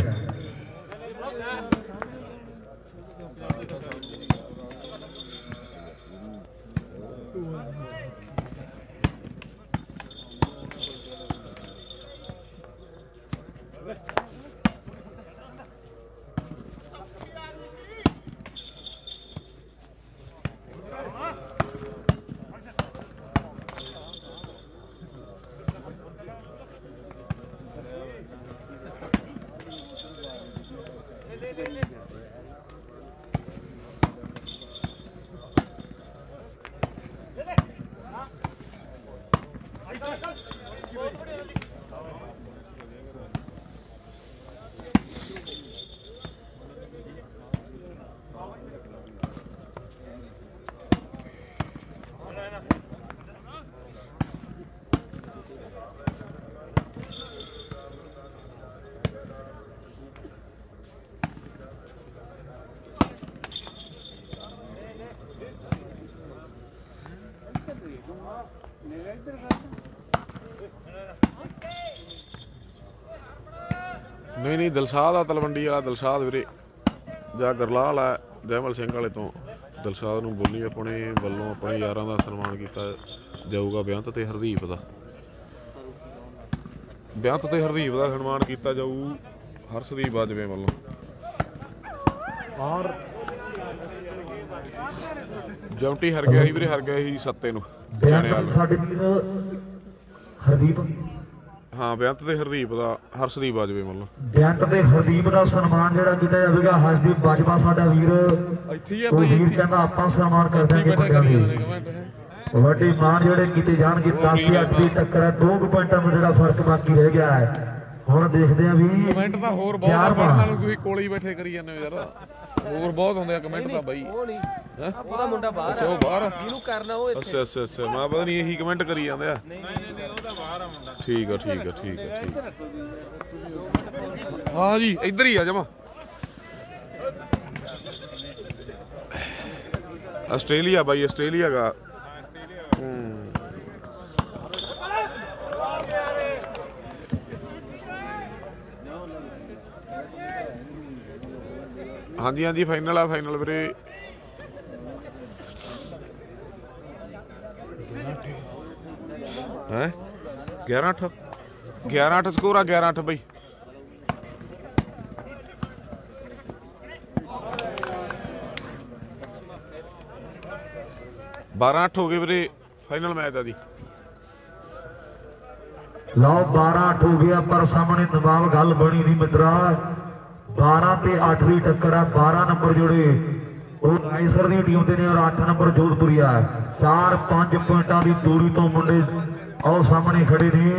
नहीं दिलशाद आ तलवंडी वाला दिलशाद वीरे जा गरलाल है जयमल सिंह वाले तो दिलशाद नूं बोली अपने वल्लों अपने यारां दा सन्मान किया जाऊगा। बेअंत ते हरदीप दा सन्मान किया जाऊ हर्षदीप बाजवे वालों। और जमटी हर गया वीरे हर गया ही सत्ते नूं हरदीप हाँ बेअंत ते हरदीप दा हर्षदीप बाजवे वालों। बेअंत ते हरदीप दा सन्मान जिहड़ा कीता जावेगा हर्षदीप बाजवा साडा वीर ਇੱਥੇ ਹੀ ਆ ਉਹ ਭਾਈ ਵੀਰ ਕਹਿੰਦਾ ਆਪਾਂ ਸਨਮਾਨ ਕਰ ਦਾਂਗੇ ਮੁੰਡਿਆਂ ਦੀ। ਵੱਡੀ ਮਾਨ ਜਿਹੜੇ ਕੀਤੇ ਜਾਣਗੇ 10 ਤੇ 8 ਦੀ ਟੱਕਰ ਹੈ। 2 ਪੁਆਇੰਟਾਂ ਦਾ ਜਿਹੜਾ ਫਰਕ ਬਾਕੀ ਰਹਿ ਗਿਆ ਹੈ। ਹੁਣ ਦੇਖਦੇ ਆ ਵੀ ਕਮੈਂਟ ਤਾਂ ਹੋਰ ਬਹੁਤ ਆ ਪੜਨ ਨਾਲ ਤੁਸੀਂ ਕੋਲ ਹੀ ਬੈਠੇ ਕਰੀ ਜਾਂਦੇ ਹੋ ਯਾਰ। ਹੋਰ ਬਹੁਤ ਹੁੰਦੇ ਆ ਕਮੈਂਟ ਤਾਂ ਬਾਈ। ਉਹ ਨਹੀਂ ਉਹਦਾ ਮੁੰਡਾ ਬਾਹਰ ਅੱਛਾ ਉਹ ਬਾਹਰ ਆ। ਜਿਹਨੂੰ ਕਰਨਾ ਉਹ ਇੱਥੇ। ਅੱਛਾ ਮੈਂ ਪਤਾ ਨਹੀਂ ਇਹੀ ਕਮੈਂਟ ਕਰੀ ਜਾਂਦੇ ਆ। ਨਹੀਂ ਉਹਦਾ ਬਾਹਰ ਆ ਮੁੰਡਾ। ਠੀਕ ਆ ਹਾਂ ਜੀ ਇੱਧਰ ਹੀ ਆ ਜਮਾ ਆਸਟ੍ਰੇਲੀਆ ਬਾਈ, ਆਸਟ੍ਰੇਲੀਆ ਗਾ। ਹਾਂਜੀ ਹਾਂਜੀ ਫਾਈਨਲ ਆ, ਫਾਈਨਲ ਵੀਰੇ। ਹੈ 11-8 11-8 ਸਕੋਰ ਆ, 11-8 ਬਾਈ। ਬਾਰਾਂ 8 ਹੋ ਗਏ ਵੀਰੇ ਫਾਈਨਲ ਮੈਚ ਆ ਜੀ। ਲਓ 12-8 ਹੋ ਗਿਆ, ਪਰ ਸਾਹਮਣੇ ਨਵਾਬ ਗੱਲ ਬਣੀ ਨਹੀਂ ਮਿੱਤਰਾ। 12 ਤੇ 8 ਦੀ ਟੱਕਰ ਆ। 12 ਨੰਬਰ ਜਿਹੜੇ ਉਹ ਰਾਈਸਰ ਦੀ ਟੀਮ ਦੇ ਨੇ ਔਰ 8 ਨੰਬਰ ਜੋਧਪੁਰੀਆ। 4-5 ਪੁਆਇੰਟਾਂ ਦੀ ਦੂਰੀ ਤੋਂ ਮੁੰਡੇ ਆਓ ਸਾਹਮਣੇ ਖੜੇ ਨੇ।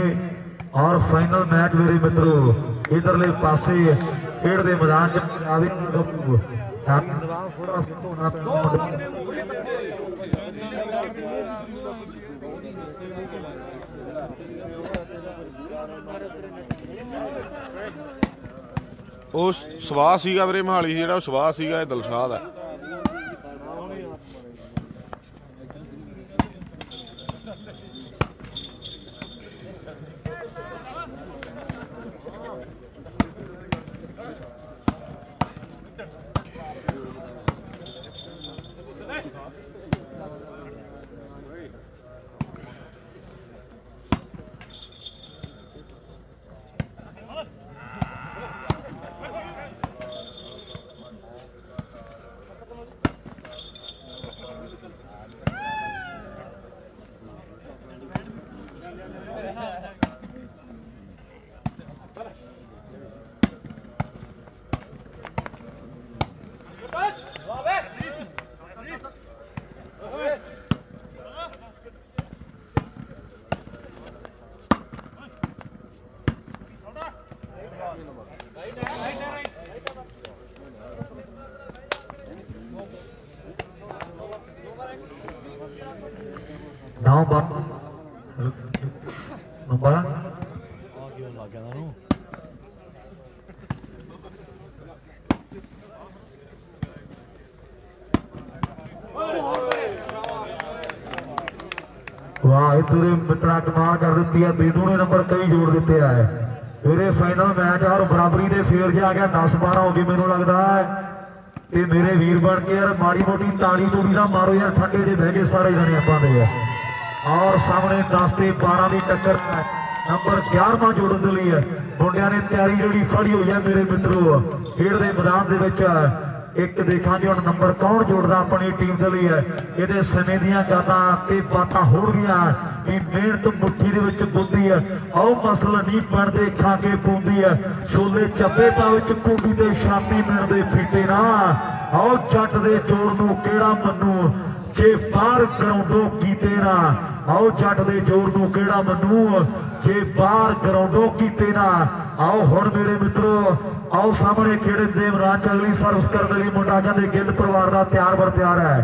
ਔਰ ਫਾਈਨਲ ਮੈਚ ਮੇਰੇ ਮਿੱਤਰੋ ਇਧਰਲੇ ਪਾਸੇ ਖੇਡ ਦੇ ਮੈਦਾਨ 'ਚ ਆਵੇ ਨਵਾਬ ਥੋੜਾ ਧੋਣਾ ਪੈਣਾ। ਉਹ ਸਵਾਹ ਸੀਗਾ ਵੀਰੇ ਮਹਾਲੀ, ਜਿਹੜਾ ਉਹ ਸਵਾਹ ਸੀਗਾ, ਇਹ ਦਿਲਸ਼ਾਦ ਹੈ। वाह तुरे मित्रा कमाल कर दी है। बेदू ने नंबर कई जोड़ दिते है। मेरे फाइनल मैच और बराबरी के फेर ज आ गया। 10-12 हो गए मैनू लगता है। ते मेरे वीर बन के यार माड़ी मोटी ताली तूड़ी ना मारो यार, ठंडे जे बह गए सारे जने अपा दे। और सामने 10 ते 12 की टक्कर नंबर 11वां जोड़न के लिए मुंडिया ने तैयारी जी फड़ी हुई है मेरे मित्रों। खेड के मैदान के एक देखा जी हम नंबर कौन जोड़ता अपनी टीम के लिए। ये समय दियां गल्लां ते बातां हो गई भी मेहनत मुट्ठी दे विच पुंदी है। आओ मसला नहीं बनते खा के पौंदी है। छोले चब्बे पावे घूमी ते छाती मिलते फीते ना। आओ जट दे जोड़ नूं केड़ा मन्नू जे बाहर ग्राउंडों कीते ना। आओ जट दे जोड़ नूं केड़ा मन्नू जे बाहर ग्राउंडों कीते ना। आओ हुण मेरे मित्रों आओ सामने खेड़े दे मैदान च अगली सर्विस करने लई मुंडा कहंदे गिल परिवार का तैयार बर तैयार है।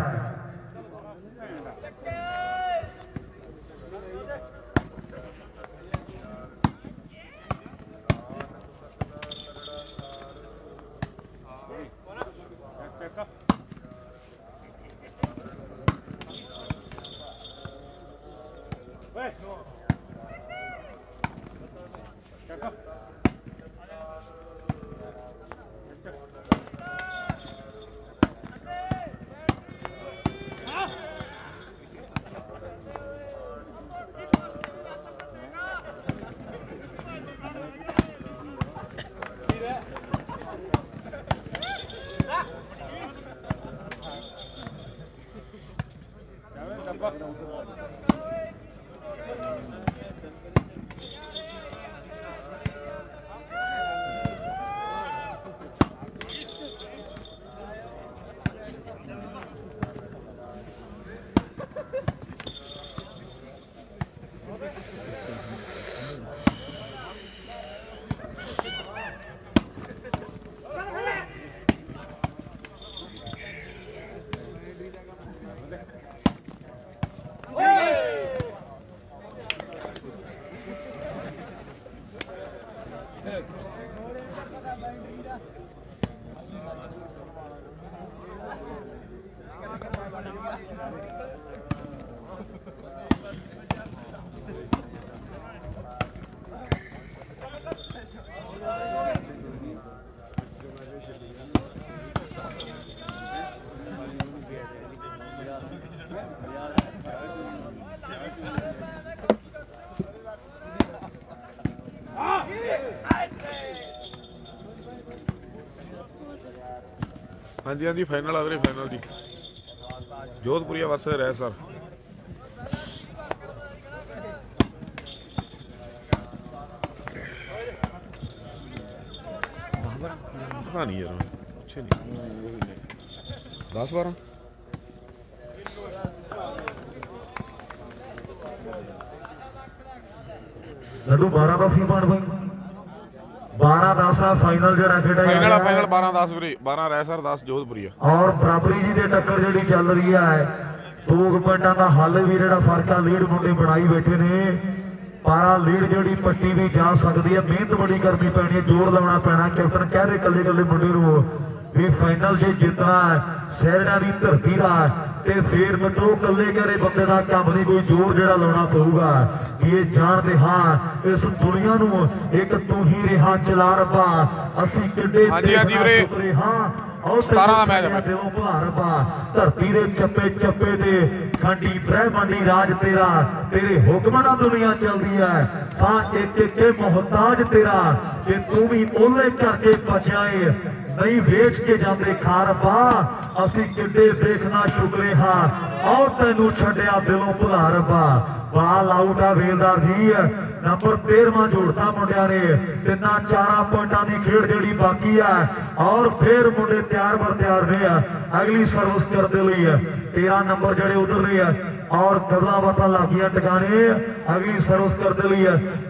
ਹਾਂਜੀ ਹਾਂਜੀ ਫਾਈਨਲ ਆ ਵੀਰੇ ਫਾਈਨਲ ਜੀ ਜੋਧਪੁਰੀਆ ਵਰਸਸ ਰੈਸਰ ਪਤਾ ਨਹੀਂ ਯਾਰ ਪੁੱਛੇ ਨਹੀਂ 10-12 ਲੱਡੂ 12 ਦਾ ਸੀ ਬਣ ਬਈ 12-10 ਆ ਫਾਈਨਲ ਜਿਹੜਾ ਖੇਡਿਆ ਜਾ ਫਾਈਨਲ ਆ ਰਿਹਾ ਫਾਈਨਲ 12-10 ਵੀਰੇ 12 ਰੈਸਰ 10 ਜੋਧਪੁਰੀਆ ਔਰ ਬਰਾਬਰੀ ਜੀ ਦੇ ਟੱਕਰ ਜਿਹੜੀ ਚੱਲ ਰਹੀ ਹੈ 2 ਪੁਆਇੰਟਾਂ ਦਾ ਹੱਲ ਵੀ ਜਿਹੜਾ ਫਰਕ ਆ ਲੀਡ ਮੁੰਡੇ ਬਣਾਈ ਬੈਠੇ ਨੇ ਪਾਰਾ ਲੀਡ ਜਿਹੜੀ ਪੱਟੀ ਵੀ ਜਾ ਸਕਦੀ ਹੈ ਮਿਹਨਤ ਬੜੀ ਕਰਨੀ ਪੈਣੀ ਹੈ ਜ਼ੋਰ ਲਾਉਣਾ ਪੈਣਾ ਕੈਪਟਨ ਕਹਿ ਰਹੇ ਇਕੱਲੇ ਇਕੱਲੇ ਮੁੰਡੇ ਨੂੰ ਵੀ ਫਾਈਨਲ ਜੇ ਜਿੱਤਣਾ ਸ਼ਹਿਰਾਂ ਦੀ ਧਰਤੀ ਦਾ ਤੇ ਫੇਰ ਮਿੱਤਰੋ ਇਕੱਲੇ ਘਰੇ ਬੰਦੇ ਦਾ ਕੰਮ ਨਹੀਂ ਕੋਈ ਜ਼ੋਰ ਜਿਹੜਾ ਲਾਉਣਾ ਪਊਗਾ ਵੀ ਇਹ ਜਾਣਦੇ ਹਾਂ ਇਸ ਦੁਨੀਆ ਨੂੰ ਇੱਕ ਤੂੰ ਹੀ ਰਿਹਾ ਚਲਾ ਰੱਬਾ ਅਸੀਂ ਕਿੱਡੇ ਹਾਂਜੀ ਵੀਰੇ ਹਾਂ 17 ਦਾ ਮੈਚ ਹੈ ਦਿਲੋਂ ਭੁਲਾ ਰੱਬਾ ਧਰਤੀ ਦੇ ਚੱਪੇ ਚੱਪੇ ਤੇ ਖੰਡੀ ਬ੍ਰਹਮੰਡੀ ਰਾਜ ਤੇਰਾ ਤੇਰੇ ਹੁਕਮਾਂ ਨਾਲ ਦੁਨੀਆ ਚੱਲਦੀ ਹੈ ਸਾਹ ਇੱਕ ਇੱਕ ਮੁਹਤਾਜ ਤੇਰਾ ਕਿ ਤੂੰ ਵੀ ਉਹਲੇ ਕਰਕੇ ਬਚਿਆ ਏ ਨਹੀਂ ਵੇਚ ਕੇ ਜਾਂਦੇ ਖਾ ਰੱਬਾ ਅਸੀਂ ਕਿੱਡੇ ਦੇਖਣਾ ਸ਼ੁਕਰੇ ਹਾਂ ਔਰ ਤੈਨੂੰ ਛੱਡਿਆ ਦਿਲੋਂ ਭੁਲਾ ਰੱਬਾ ਬਾਲ ਆਊਟ ਆ ਵੇਲਦਾਰ ਜੀ ਨੰਬਰ 13ਵਾਂ ਜੋੜਤਾ ਮੁੰਡਿਆਂ ਨੇ 3-4 ਪੁਆਇੰਟਾਂ ਦੀ ਖੇਡ ਜਿਹੜੀ ਬਾਕੀ ਆ ਔਰ ਫੇਰ ਮੁੰਡੇ ਤਿਆਰ ਬਰ ਤਿਆਰ ਨੇ ਅਗਲੀ ਸਰਵਿਸ ਕਰਦੇ ਲਈ 13 ਨੰਬਰ ਜਿਹੜੇ ਉਧਰ ਨੇ ਔਰ ਕਦਲਾਂ ਬਾਤਾਂ ਲੱਗੀਆਂ ਟਿਕਾਣੇ ਅਗਲੀ ਸਰਵਿਸ ਕਰਦੇ ਲਈ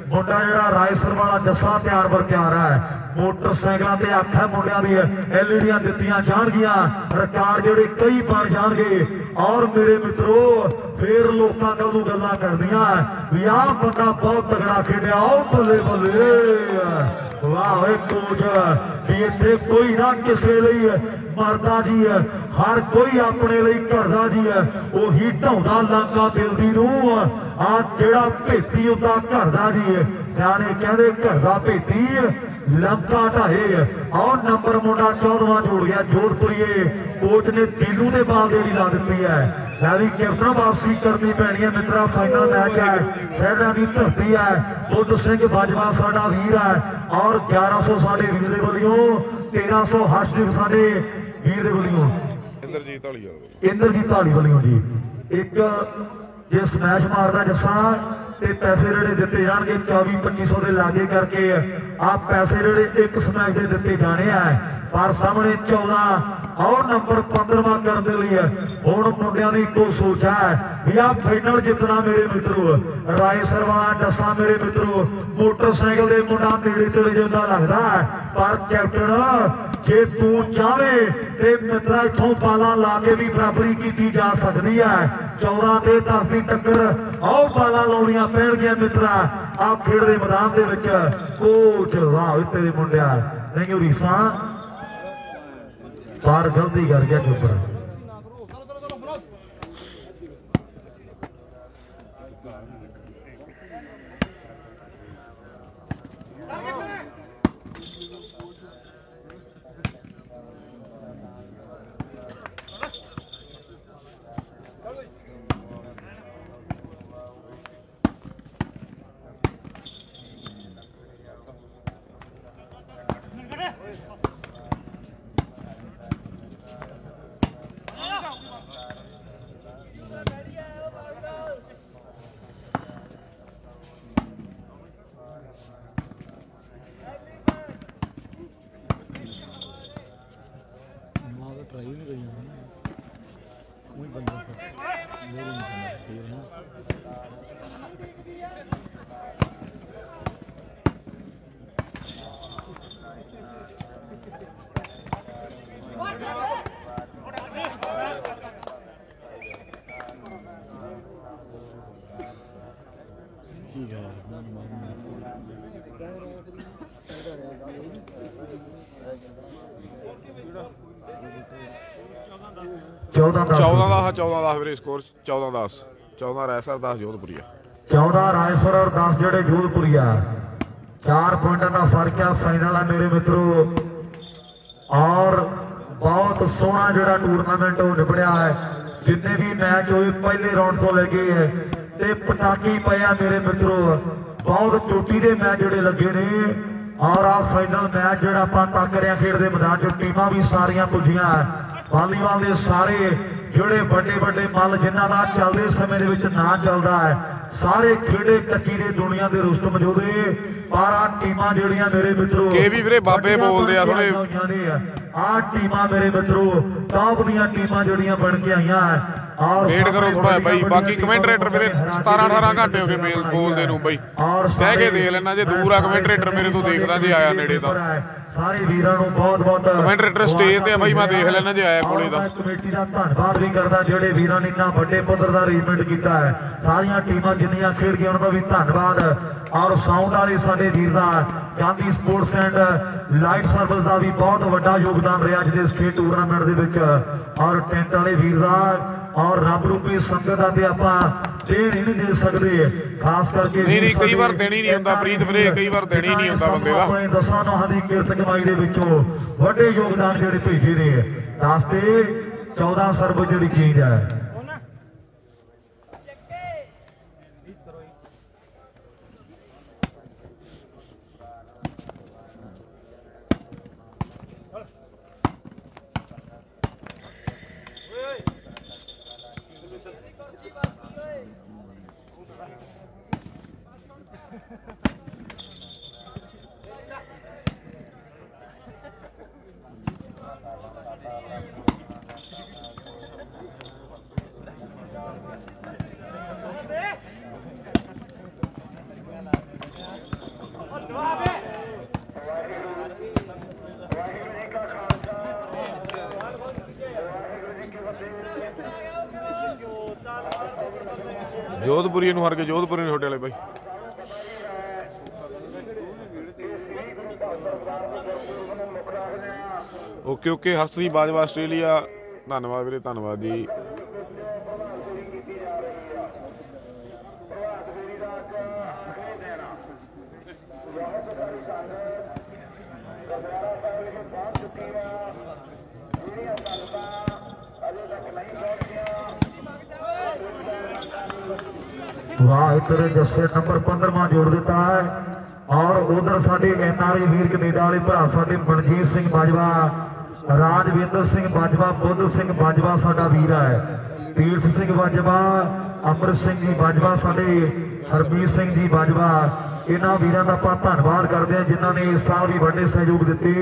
ਮੁੰਡਾ ਜਿਹੜਾ ਰਾਏਸਰ ਵਾਲਾ ਜੱਸਾ ਤਿਆਰ ਬਰ ਤਿਆਰ ਹੈ ਮੋਟਰਸਾਈਕਲਾਂ ਤੇ ਆਖਾਂ ਮੁੰਡਿਆਂ ਦੀ ਐਲਈਡੀਆਂ ਦਿੱਤੀਆਂ ਜਾਣਗੀਆਂ ਰਿਕਾਰਡ ਜਿਹੜੇ ਕਈ ਬਣ ਜਾਣਗੇ ਔਰ ਮੇਰੇ ਮਿੱਤਰੋ ਫੇਰ ਲੋਕਾਂ ਕੱਲ ਨੂੰ ਗੱਲਾਂ ਕਰਦੀਆਂ ਵੀ ਆਹ ਬੰਦਾ ਬਹੁਤ ਤਗੜਾ ਖੇਡਿਆ ਉਹ ਬੱਲੇ ਬੱਲੇ ਵਾਹ ਓਏ ਕੋਚ ਵੀ ਇੱਥੇ ਕੋਈ ਨਾ ਕਿਸੇ ਲਈ ਮਰਦਾ ਜੀ ਹਰ ਕੋਈ ਆਪਣੇ ਲਈ ਕਰਦਾ ਜੀ ਉਹੀ ਢਾਉਂਦਾ ਲਾਂਗਾ ਦਿਲ ਦੀ ਨੂੰ ਆ ਜਿਹੜਾ ਭੇਤੀ ਹੁੰਦਾ ਘਰ ਦਾ ਜੀ ਸਿਆਣੇ ਕਹਿੰਦੇ ਘਰ ਦਾ ਭੇਤੀ ਲੰਕਾ ਢਾਏ ਔਰ ਨੰਬਰ ਮੁੰਡਾ 14ਵਾਂ ਜੋੜ ਗਿਆ ਜੋਧਪੁਰੀਏ ਕੋਚ ਨੇ ਤੀਨੂ ਦੇ ਬਾਲ ਜਿਹੜੀ ਲਾ ਦਿੱਤੀ ਹੈ ਲੈ ਵੀ ਕੈਪਟਨ ਵਾਪਸੀ ਕਰਨੀ ਪੈਣੀ ਹੈ ਮਿੱਤਰਾ ਫਾਈਨਲ ਮੈਚ ਹੈ ਸ਼ਹਿਰਾਂ ਦੀ ਧਰਤੀ ਹੈ ਬੁੱਧ ਸਿੰਘ ਬਾਜਵਾ ਸਾਡਾ ਵੀਰ ਹੈ ਔਰ 1100 ਸਾਡੇ ਵੀਰ ਦੇ ਵੱਲੋਂ 1300 ਹਰਸ਼ਦੀਪ ਸਾਡੇ ਵੀਰ ਦੇ ਵੱਲੋਂ ਇੰਦਰਜੀਤ ਢਾਲੀ ਵੱਲੋਂ ਜੀ ਇੱਕ ਜੇ ਸਮੈਸ਼ ਮਾਰਦਾ ਜੱਸਾ ਤੇ ਪੈਸੇ ਜਿਹੜੇ ਦਿੱਤੇ ਜਾਣਗੇ 24-2500 ਦੇ ਲਾਗੇ ਕਰਕੇ ਆ ਪੈਸੇ ਜਿਹੜੇ ਇੱਕ ਸਮੈਚ ਦੇ ਦਿੱਤੇ ਜਾਣੇ ਆ ਪਰ ਸਾਹਮਣੇ 14 ਔਰ ਨੰਬਰ 15ਵਾਂ ਕਰਨ ਦੇ ਲਈ ਹੁਣ ਮੁੰਡਿਆਂ ਦੀ ਇੱਕੋ ਸੋਚ ਹੈ ਵੀ ਆ ਫਾਈਨਲ ਜਿੱਤਣਾ ਮੇਰੇ ਮਿੱਤਰੋ ਰਾਏਸਰ ਵਾਲਾ ਜੱਸਾ ਮੇਰੇ ਮਿੱਤਰੋ ਮੋਟਰਸਾਈਕਲ ਦੇ ਮੁੰਡਾ ਨੇੜੇ ਤੇੜੇ ਜਾਂਦਾ ਲੱਗਦਾ ਪਰ ਕੈਪਟਨ ਜੇ ਤੂੰ ਚਾਹਵੇਂ ਤੇ ਮਿੱਤਰਾ ਇੱਥੋਂ ਬਾਲਾਂ ਲਾ ਕੇ ਵੀ ਬਰਾਬਰੀ ਕੀਤੀ ਜਾ ਸਕਦੀ ਹੈ 14 ਤੇ 10 ਦੀ ਟੱਕਰ ਆਹ ਬਾਲਾਂ ਲਾਉਣੀਆਂ ਪੈਣਗੀਆਂ ਮਿੱਤਰਾ ਆ ਖੇਡ ਦੇ ਮੈਦਾਨ ਦੇ ਵਿੱਚ ਕੋਚ ਵਾਹ ਤੇਰੇ ਮੁੰਡਿਆ ਨਹੀਂ ਉਰੀਸਾ ਪਰ ਗਲਤੀ ਕਰ ਗਿਆ ਚੁੱਪਰ 14-10 ਵੀਰੇ ਸਕੋਰ 14-10 14 ਰਾਏਸਰ 10 ਜੋਧਪੁਰੀਆ 14 ਰਾਏਸਰ ਔਰ 10 ਜਿਹੜੇ ਜੋਧਪੁਰੀਆ 4 ਪੁਆਇੰਟਾਂ ਦਾ ਫਰਕ ਆ ਫਾਈਨਲ ਆ ਮੇਰੇ ਮਿੱਤਰੋ ਔਰ ਬਹੁਤ ਸੋਹਣਾ ਜਿਹੜਾ ਟੂਰਨਾਮੈਂਟ ਉਹ ਨਿਬੜਿਆ ਹੈ ਜਿੰਨੇ ਵੀ ਮੈਚ ਹੋਏ ਪਹਿਲੇ ਰਾਉਂਡ ਤੋਂ ਲੈ ਕੇ ਤੇ ਪਟਾਕੀ ਪਿਆ ਮੇਰੇ ਮਿੱਤਰੋ ਬਹੁਤ ਚੋਟੀ ਦੇ ਮੈਚ ਜਿਹੜੇ ਲੱਗੇ ਨੇ ਔਰ ਆ ਫਾਈਨਲ ਮੈਚ ਜਿਹੜਾ ਆਪਾਂ ਤੱਕ ਰਿਆ ਖੇਡ ਦੇ ਮੈਦਾਨ 'ਚ ਟੀਮਾਂ ਵੀ ਸਾਰੀਆਂ ਪੁੱਜੀਆਂ ਵਾਲੀਬਾਲ ਦੇ ਸਾਰੇ ਜਿਹੜੇ ਵੱਡੇ ਵੱਡੇ ਮੱਲ ਜਿਨ੍ਹਾਂ ਦਾ ਚੱਲਦੇ ਸਮੇਂ ਦੇ ਵਿੱਚ ਨਾਂ ਚੱਲਦਾ ਹੈ ਸਾਰੇ ਖੇਡੇ ਕੱਚੀ ਦੇ ਦੁਨੀਆ ਦੇ ਰੁਸਤਮ ਜੋਧੇ ਪਰ ਆ ਟੀਮਾਂ ਜਿਹੜੀਆਂ ਮੇਰੇ ਮਿੱਤਰੋ ਕੇ ਵੀ ਵੀਰੇ ਬਾਬੇ ਬੋਲਦੇ ਆ ਥੋੜੇ ਆ ਟੀਮਾਂ ਮੇਰੇ ਮਿੱਤਰੋ ਟੌਪ ਦੀਆਂ ਟੀਮਾਂ ਜਿਹੜੀਆਂ ਬਣ ਕੇ ਆਈਆਂ ਔਰ ਵੇਟ ਕਰੋ ਥੋੜਾ ਬਾਈ ਬਾਕੀ ਕਮੈਂਟਰੇਟਰ ਵੀਰੇ 17-18 ਘੰਟੇ ਹੋ ਗਏ ਮੇਲ ਬੋਲਦੇ ਨੂੰ ਬਾਈ ਕਹਿ ਕੇ ਦੇਖ ਲੈਣਾ ਜੇ ਦੂਰ ਆ ਕਮੈਂਟਰੇਟਰ ਮੇਰੇ ਤੋਂ ਦੇਖਦਾ ਜੇ ਆਇਆ ਨੇੜੇ ਤਾਂ ਸਾਰੇ ਵੀਰਾਂ ਨੂੰ ਬਹੁਤ ਬਹੁਤ ਕਮੈਂਟਰੇਟਰ ਸਟੇਜ ਤੇ ਆ ਬਾਈ ਮੈਂ ਦੇਖ ਲੈਣਾ ਜੇ ਆਇਆ ਕੋਲੇ ਦਾ ਕਮੇਟੀ ਦਾ ਧੰਨਵਾਦ ਵੀ ਕਰਦਾ ਜਿਹੜੇ ਵੀਰਾਂ ਨੇ ਇੰਨਾ ਵੱਡੇ ਪੱਧਰ ਦਾ ਅਰੇਂਜਮੈਂਟ ਕੀਤਾ ਹੈ ਸਾਰੀਆਂ ਟੀਮਾਂ ਜਿੰਨੀਆਂ ਖੇਡ ਗਈਆਂ ਉਹਨਾਂ ਦਾ ਵੀ ਧੰਨਵਾਦ ਔਰ ਸਾਊਂਡ ਵਾਲੇ ਸਾਡੇ ਵੀਰ ਦਾ Gandhi sports and light service ਦਾ ਵੀ ਬਹੁਤ ਵੱਡਾ ਯੋਗਦਾਨ ਰਿਹਾ ਅੱਜ ਦੇ ਇਸ ਖੇਡ ਟੂਰਨਾਮੈਂਟ ਦੇ ਵਿੱਚ ਔਰ ਟੈਂਟ ਵਾਲੇ ਵੀਰ ਦਾ ਔਰ ਰੱਬ ਰੂਪੀ ਸੰਗਤ ਦਾ ਤੇ ਆਪਾਂ ਦੇਣ ਹੀ ਨਹੀਂ ਦੇ ਸਕਦੇ ਖਾਸ ਕਰਕੇ ਨਹੀਂ ਕਈ ਵਾਰ ਦੇਣੀ ਨਹੀਂ ਹੁੰਦਾ ਪ੍ਰੀਤ ਵੀਰੇ ਕਈ ਵਾਰ ਦੇਣੀ ਨਹੀਂ ਹੁੰਦਾ ਬੰਦੇ ਦਾ ਆਪਣੇ ਦਸਾਂ ਨੌਹਾਂ ਦੀ ਕਿਰਤ ਕਮਾਈ ਦੇ ਵਿੱਚੋਂ ਵੱਡੇ ਯੋਗਦਾਨ ਜਿਹੜੇ ਭੇਜੇ ਨੇ 10 ਤੇ 14 ਸਰਬ ਜਿਹੜੀ ਚੀਜ਼ ਹੈ ਜੋਧਪੁਰੀ ਨੂੰ ਹਰ ਕੇ ਜੋਧਪੁਰੀ ਨੂੰ ਛੋਟੇ ਵਾਲੇ ਬਾਈ ਓਕੇ ਹਰਸੀ ਬਾਜਵਾ ਆਸਟ੍ਰੇਲੀਆ ਧੰਨਵਾਦ ਵੀਰੇ ਧੰਨਵਾਦ ਜੀ ਵਾਹ ਇਧਰ ਜੱਸੇ ਨੰਬਰ 15ਵਾਂ ਜੋੜ ਦਿੱਤਾ ਹੈ ਔਰ ਉਧਰ ਸਾਡੇ ਐਨਆਰਆਈ ਵੀਰ ਕੈਨੇਡਾ ਵਾਲੇ ਭਰਾ ਸਾਡੇ ਮਨਜੀਤ ਸਿੰਘ ਬਾਜਵਾ ਰਾਜਵਿੰਦਰ ਸਿੰਘ ਬਾਜਵਾ ਬੁੱਧ ਸਿੰਘ ਬਾਜਵਾ ਸਾਡਾ ਵੀਰ ਹੈ ਤੀਰਥ ਸਿੰਘ ਬਾਜਵਾ ਅਮਰ ਸਿੰਘ ਜੀ ਬਾਜਵਾ ਸਾਡੇ ਹਰਮੀਤ ਸਿੰਘ ਜੀ ਬਾਜਵਾ ਇਹਨਾਂ ਵੀਰਾਂ ਦਾ ਆਪਾਂ ਧੰਨਵਾਦ ਕਰਦੇ ਹਾਂ ਜਿਨ੍ਹਾਂ ਨੇ ਇਸ ਸਾਲ ਵੀ ਵੱਡੇ ਸਹਿਯੋਗ ਦਿੱਤੇ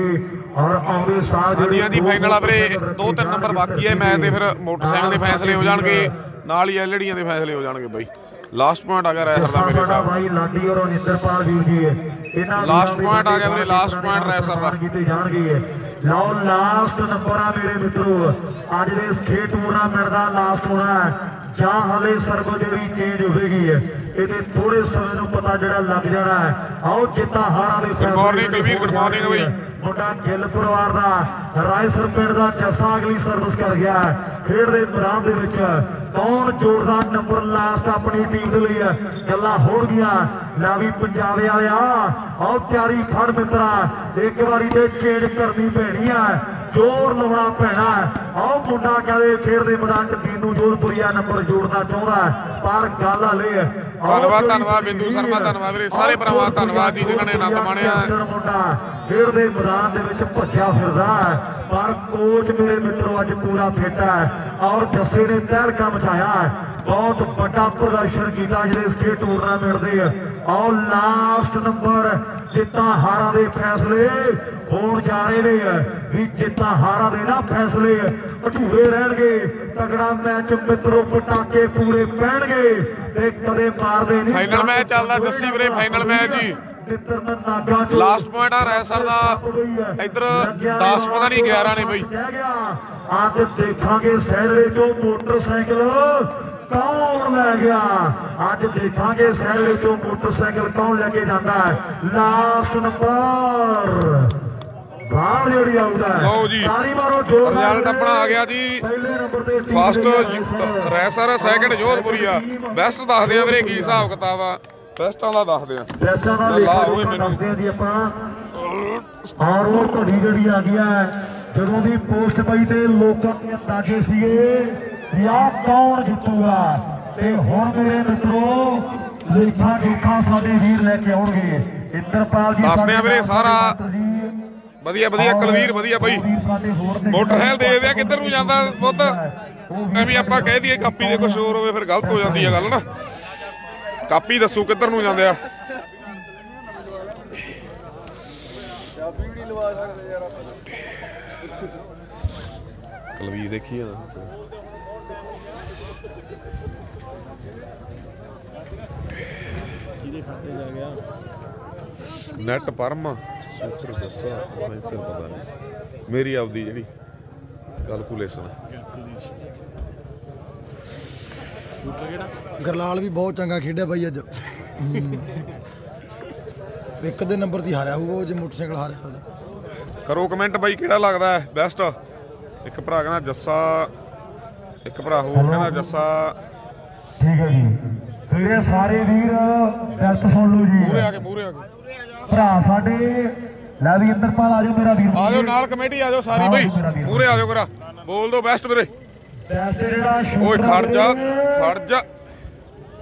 ਔਰ ਆਉਂਦੇ ਸਾਲ ਜਿਹੜੀ ਫਾਈਨਲ ਆ ਵੀਰੇ 2-3 ਨੰਬਰ ਬਾਕੀ ਹੈ ਮੈਚ ਦੇ ਫਿਰ ਮੋਟਰਸਾਈਕਲ ਦੇ ਫੈਸਲੇ ਹੋ ਜਾਣਗੇ ਨਾਲ ਹੀ ਐਲਈਡੀਆਂ ਦੇ ਫੈਸਲੇ ਹੋ ਜਾਣਗੇ ਬਾਈ ਲਾਸਟ ਪੁਆਇੰਟ ਆ ਗਿਆ ਰੈਸਰ ਦਾ ਮੇਰੇ ਸਾਡਾ ਭਾਈ ਲਾਡੀ ਔਰ ਨਿੰਦਰਪਾਲ ਵੀਰ ਜੀ ਇਹਨਾਂ ਲਾਸਟ ਪੁਆਇੰਟ ਆ ਗਿਆ ਵੀਰੇ ਲਾਸਟ ਪੁਆਇੰਟ ਰੈਸਰ ਦਾ ਕੀਤੇ ਜਾਣਗੇ ਲਓ ਲਾਸਟ ਨੰਬਰ ਆ ਮੇਰੇ ਮਿੱਤਰੋ ਅੱਜ ਦੇ ਇਸ ਖੇਡ ਟੂਰਨਾਮੈਂਟ ਦਾ ਲਾਸਟ ਹੋਣਾ ਜਾਂ ਹਲੇ ਸਰਬ ਜਿਹੜੀ ਚੇਂਜ ਹੋਵੇਗੀ ਇਹਦੇ ਥੋੜੇ ਸਮੇਂ ਨੂੰ ਪਤਾ ਜਿਹੜਾ ਲੱਗ ਜਾਣਾ ਹੈ ਆਓ ਜਿੱਤਾਂ ਹਾਰਾਂ ਦੇ good morning Kulveer good morning ਬਈ ਮੁੰਡਾ ਗਿੱਲ ਪਰਿਵਾਰ ਦਾ ਰਾਏਸਰ ਪਿੰਡ ਦਾ ਜੱਸਾ ਅਗਲੀ ਸਰਵਿਸ ਕਰ ਗਿਆ ਖੇਡ ਦੇ ਮੈਦਾਨ ਦੇ ਵਿੱਚ ਕੌਣ ਜ਼ੋਰਦਾਰ ਨੰਬਰ ਲਾਸਟ ਆਪਣੀ ਟੀਮ ਦੇ ਲਈ ਗੱਲਾਂ ਹੋਣਗੀਆਂ ਲੈ ਵੀ ਪੰਜਾਬੇ ਵਾਲਿਆ ਆਓ ਤਿਆਰੀ ਖੜ ਮਿੱਤਰਾ ਇੱਕ ਵਾਰੀ ਤੇ ਚੇਂਜ ਕਰਨੀ ਪੈਣੀ ਆ ਜ਼ੋਰ ਲਾਉਣਾ ਪੈਣਾ ਆਓ ਮੁੰਡਾ ਕਹਿੰਦੇ ਖੇਡ ਦੇ ਮੈਦਾਨ 'ਚ ਦੀਨੂ ਜੋਧਪੁਰੀਆ ਨੰਬਰ ਜੋੜਨਾ ਚਾਹੁੰਦਾ ਪਰ ਗੱਲ ਹਲੇ ਧੰਨਵਾਦ ਬਿੰਦੂ ਸ਼ਰਮਾ ਧੰਨਵਾਦ ਵੀਰੇ ਸਾਰੇ ਭਰਾਵਾਂ ਧੰਨਵਾਦ ਜੀ ਜਿਨ੍ਹਾਂ ਨੇ ਆਨੰਦ ਮਾਣਿਆ ਮੁੰਡਾ ਖੇਡ ਦੇ ਮੈਦਾਨ ਦੇ ਵਿੱਚ ਭੱਜਿਆ ਫਿਰਦਾ ਪਰ ਕੋਚ ਮੇਰੇ ਮਿੱਤਰੋ ਅੱਜ ਪੂਰਾ ਫਿੱਟ ਹੈ ਔਰ ਜੱਸੇ ਨੇ ਤਹਿਲਕਾ ਮਚਾਇਆ ਬਹੁਤ ਵੱਡਾ ਪ੍ਰਦਰਸ਼ਨ ਕੀਤਾ ਜਿਹੜੇ ਇਸ ਖੇਡ ਟੂਰਨਾਮੈਂਟ ਦੇ ਔਰ ਲਾਸਟ ਨੰਬਰ ਜਿੱਤਾਂ ਹਾਰਾਂ ਦੇ ਫੈਸਲੇ ਹੋਣ ਜਾ ਰਹੇ ਨੇ ਵੀ ਜਿੱਤਾਂ ਹਾਰਾਂ ਦੇ ਨਾ ਫੈਸਲੇ ਅਧੂਰੇ ਰਹਿਣਗੇ ਤਗੜਾ ਮੈਚ ਮਿੱਤਰੋ ਪਟਾਕੇ ਪੂਰੇ ਪੈਣਗੇ ਤੇ ਕਦੇ ਮਾਰਦੇ ਨਹੀਂ ਫਾਈਨਲ ਮੈਚ ਚੱਲਦਾ ਜੱਸੀ ਵੀਰੇ ਫਾਈਨਲ ਮੈਚ ਜੀ ਲਾਸਟ ਪੁਆਇੰਟ ਆ ਰੈਸਰ ਦਾ ਇੱਧਰ 10 ਪਤਾ ਨਹੀਂ 11 ਨੇ ਬਈ ਅੱਜ ਦੇਖਾਂਗੇ ਸੈਲਰੇ ਚੋਂ ਮੋਟਰਸਾਈਕਲ ਕੌਣ ਲੈ ਗਿਆ ਅੱਜ ਦੇਖਾਂਗੇ ਸੈਲਰੇ ਚੋਂ ਮੋਟਰਸਾਈਕਲ ਕੌਣ ਲੈ ਕੇ ਜਾਂਦਾ ਹੈ ਲਾਸਟ ਨੰਬਰ ਬਾਹਰ ਜਿਹੜੀ ਆਉਂਦਾ ਲਓ ਜੀ ਤਾਲੀ ਮਾਰੋ ਜੋਰ ਰਿਜ਼ਲਟ ਆਪਣਾ ਆ ਗਿਆ ਜੀ ਪਹਿਲੇ ਨੰਬਰ ਤੇ ਫਸਟ ਰੈਸਰ ਸੈਕਿੰਡ ਜੋਧਪੁਰੀਆ ਬੈਸਟ ਦੱਸਦੇ ਆ ਵੀਰੇ ਕੀ ਹਿਸਾਬ ਕਿਤਾਬ ਆ ਬੈਸਟਾਂ ਦਾ ਦੱਸਦੇ ਆ ਬੈਸਟਾਂ ਦਾ ਦੱਸਦੇ ਆ ਜੀ ਆਪਾਂ ਔਰ ਉਹ ਘੜੀ ਜਿਹੜੀ ਆ ਗਿਆ ਜਦੋਂ ਦੀ ਪੋਸਟ ਪਈ ਤੇ ਲੋਕਾਂ ਦੇ ਅੰਦਾਜ਼ੇ ਸੀਗੇ ਵੀ ਆਹ ਕੌਣ ਜਿੱਤੂਗਾ ਤੇ ਹੁਣ ਮੇਰੇ ਮਿੱਤਰੋ ਲੇਖਾ ਜੋਖਾ ਸਾਡੇ ਵੀਰ ਲੈ ਕੇ ਆਉਣਗੇ ਇੰਦਰਪਾਲ ਜੀ ਦੱਸਦੇ ਆ ਵੀਰੇ ਸਾਰਾ ਜੀ ਵਧੀਆ ਵਧੀਆ ਕੁਲਵੀਰ ਵਧੀਆ ਬਾਈ ਮੋਟਰਸਾਈਕਲ ਦੇਖਦੇ ਆ ਕਿੱਧਰ ਨੂੰ ਜਾਂਦਾ ਪੁੱਤ ਐਵੇਂ ਆਪਾਂ ਕਹਿ ਦਈਏ ਕਾਪੀ ਦੇ ਕੁਛ ਹੋਰ ਹੋਵੇ ਫਿਰ ਗਲਤ ਹੋ ਜਾਂਦੀ ਆ ਗੱਲ ਨਾ ਕਾਪੀ ਦੱਸੂ ਕਿੱਧਰ ਨੂੰ ਜਾਂਦੇ ਆ ਕੁਲਵੀਰ ਦੇਖੀ ਆ ਕਿਹਦੇ ਖਾਤੇ ਜਾ ਗਿਆ ਨੈਟ ਪਰਮ ਸੂਤਰ ਦੱਸਾ ਪੈਨਸਲ ਪਤਾ ਨਹੀਂ ਮੇਰੀ ਆਪਦੀ ਜਿਹੜੀ ਕੈਲਕੂਲੇਸ਼ਨ ਗਰਲਾਲ ਵੀ ਬਹੁਤ ਚੰਗਾ ਖੇਡਿਆ ਬਾਈ ਅੱਜ ਇੱਕ ਦੇ ਨੰਬਰ ਦੀ ਹਾਰਿਆ ਹੋਊਗਾ ਉਹ ਜੇ ਮੋਟਰਸਾਈਕਲ ਹਾਰਿਆ ਉਹਦਾ ਕਰੋ ਕਮੈਂਟ ਬਾਈ ਕਿਹੜਾ ਲੱਗਦਾ ਹੈ ਬੈਸਟ ਇੱਕ ਭਰਾ ਕਹਿੰਦਾ ਜੱਸਾ ਇੱਕ ਭਰਾ ਹੋਰ ਕਹਿੰਦਾ ਜੱਸਾ ਠੀਕ ਹੈ ਜੀ ਵੀਰੇ ਸਾਰੇ ਵੀਰ ਗੱਲ ਸੁਣ ਲਓ ਜੀ ਮੂਰੇ ਆ ਕੇ ਭਰਾ ਸਾਡੇ ਲੈ ਵੀ ਇੰਦਰਪਾਲ ਆ ਜਾਓ ਮੇਰਾ ਵੀਰ ਆ ਜਾਓ ਨਾਲ ਕਮੇਟੀ ਆ ਜਾਓ ਸਾਰੀ ਬਈ ਮੂਰੇ ਆ ਜਾਓ ਕਰਾ ਬੋਲ ਦੋ ਬੈਸਟ ਵੀਰੇ ਪੈਸੇ ਜਿਹੜਾ ਸ਼ੂਟਰ ਓਏ ਖੜ ਜਾ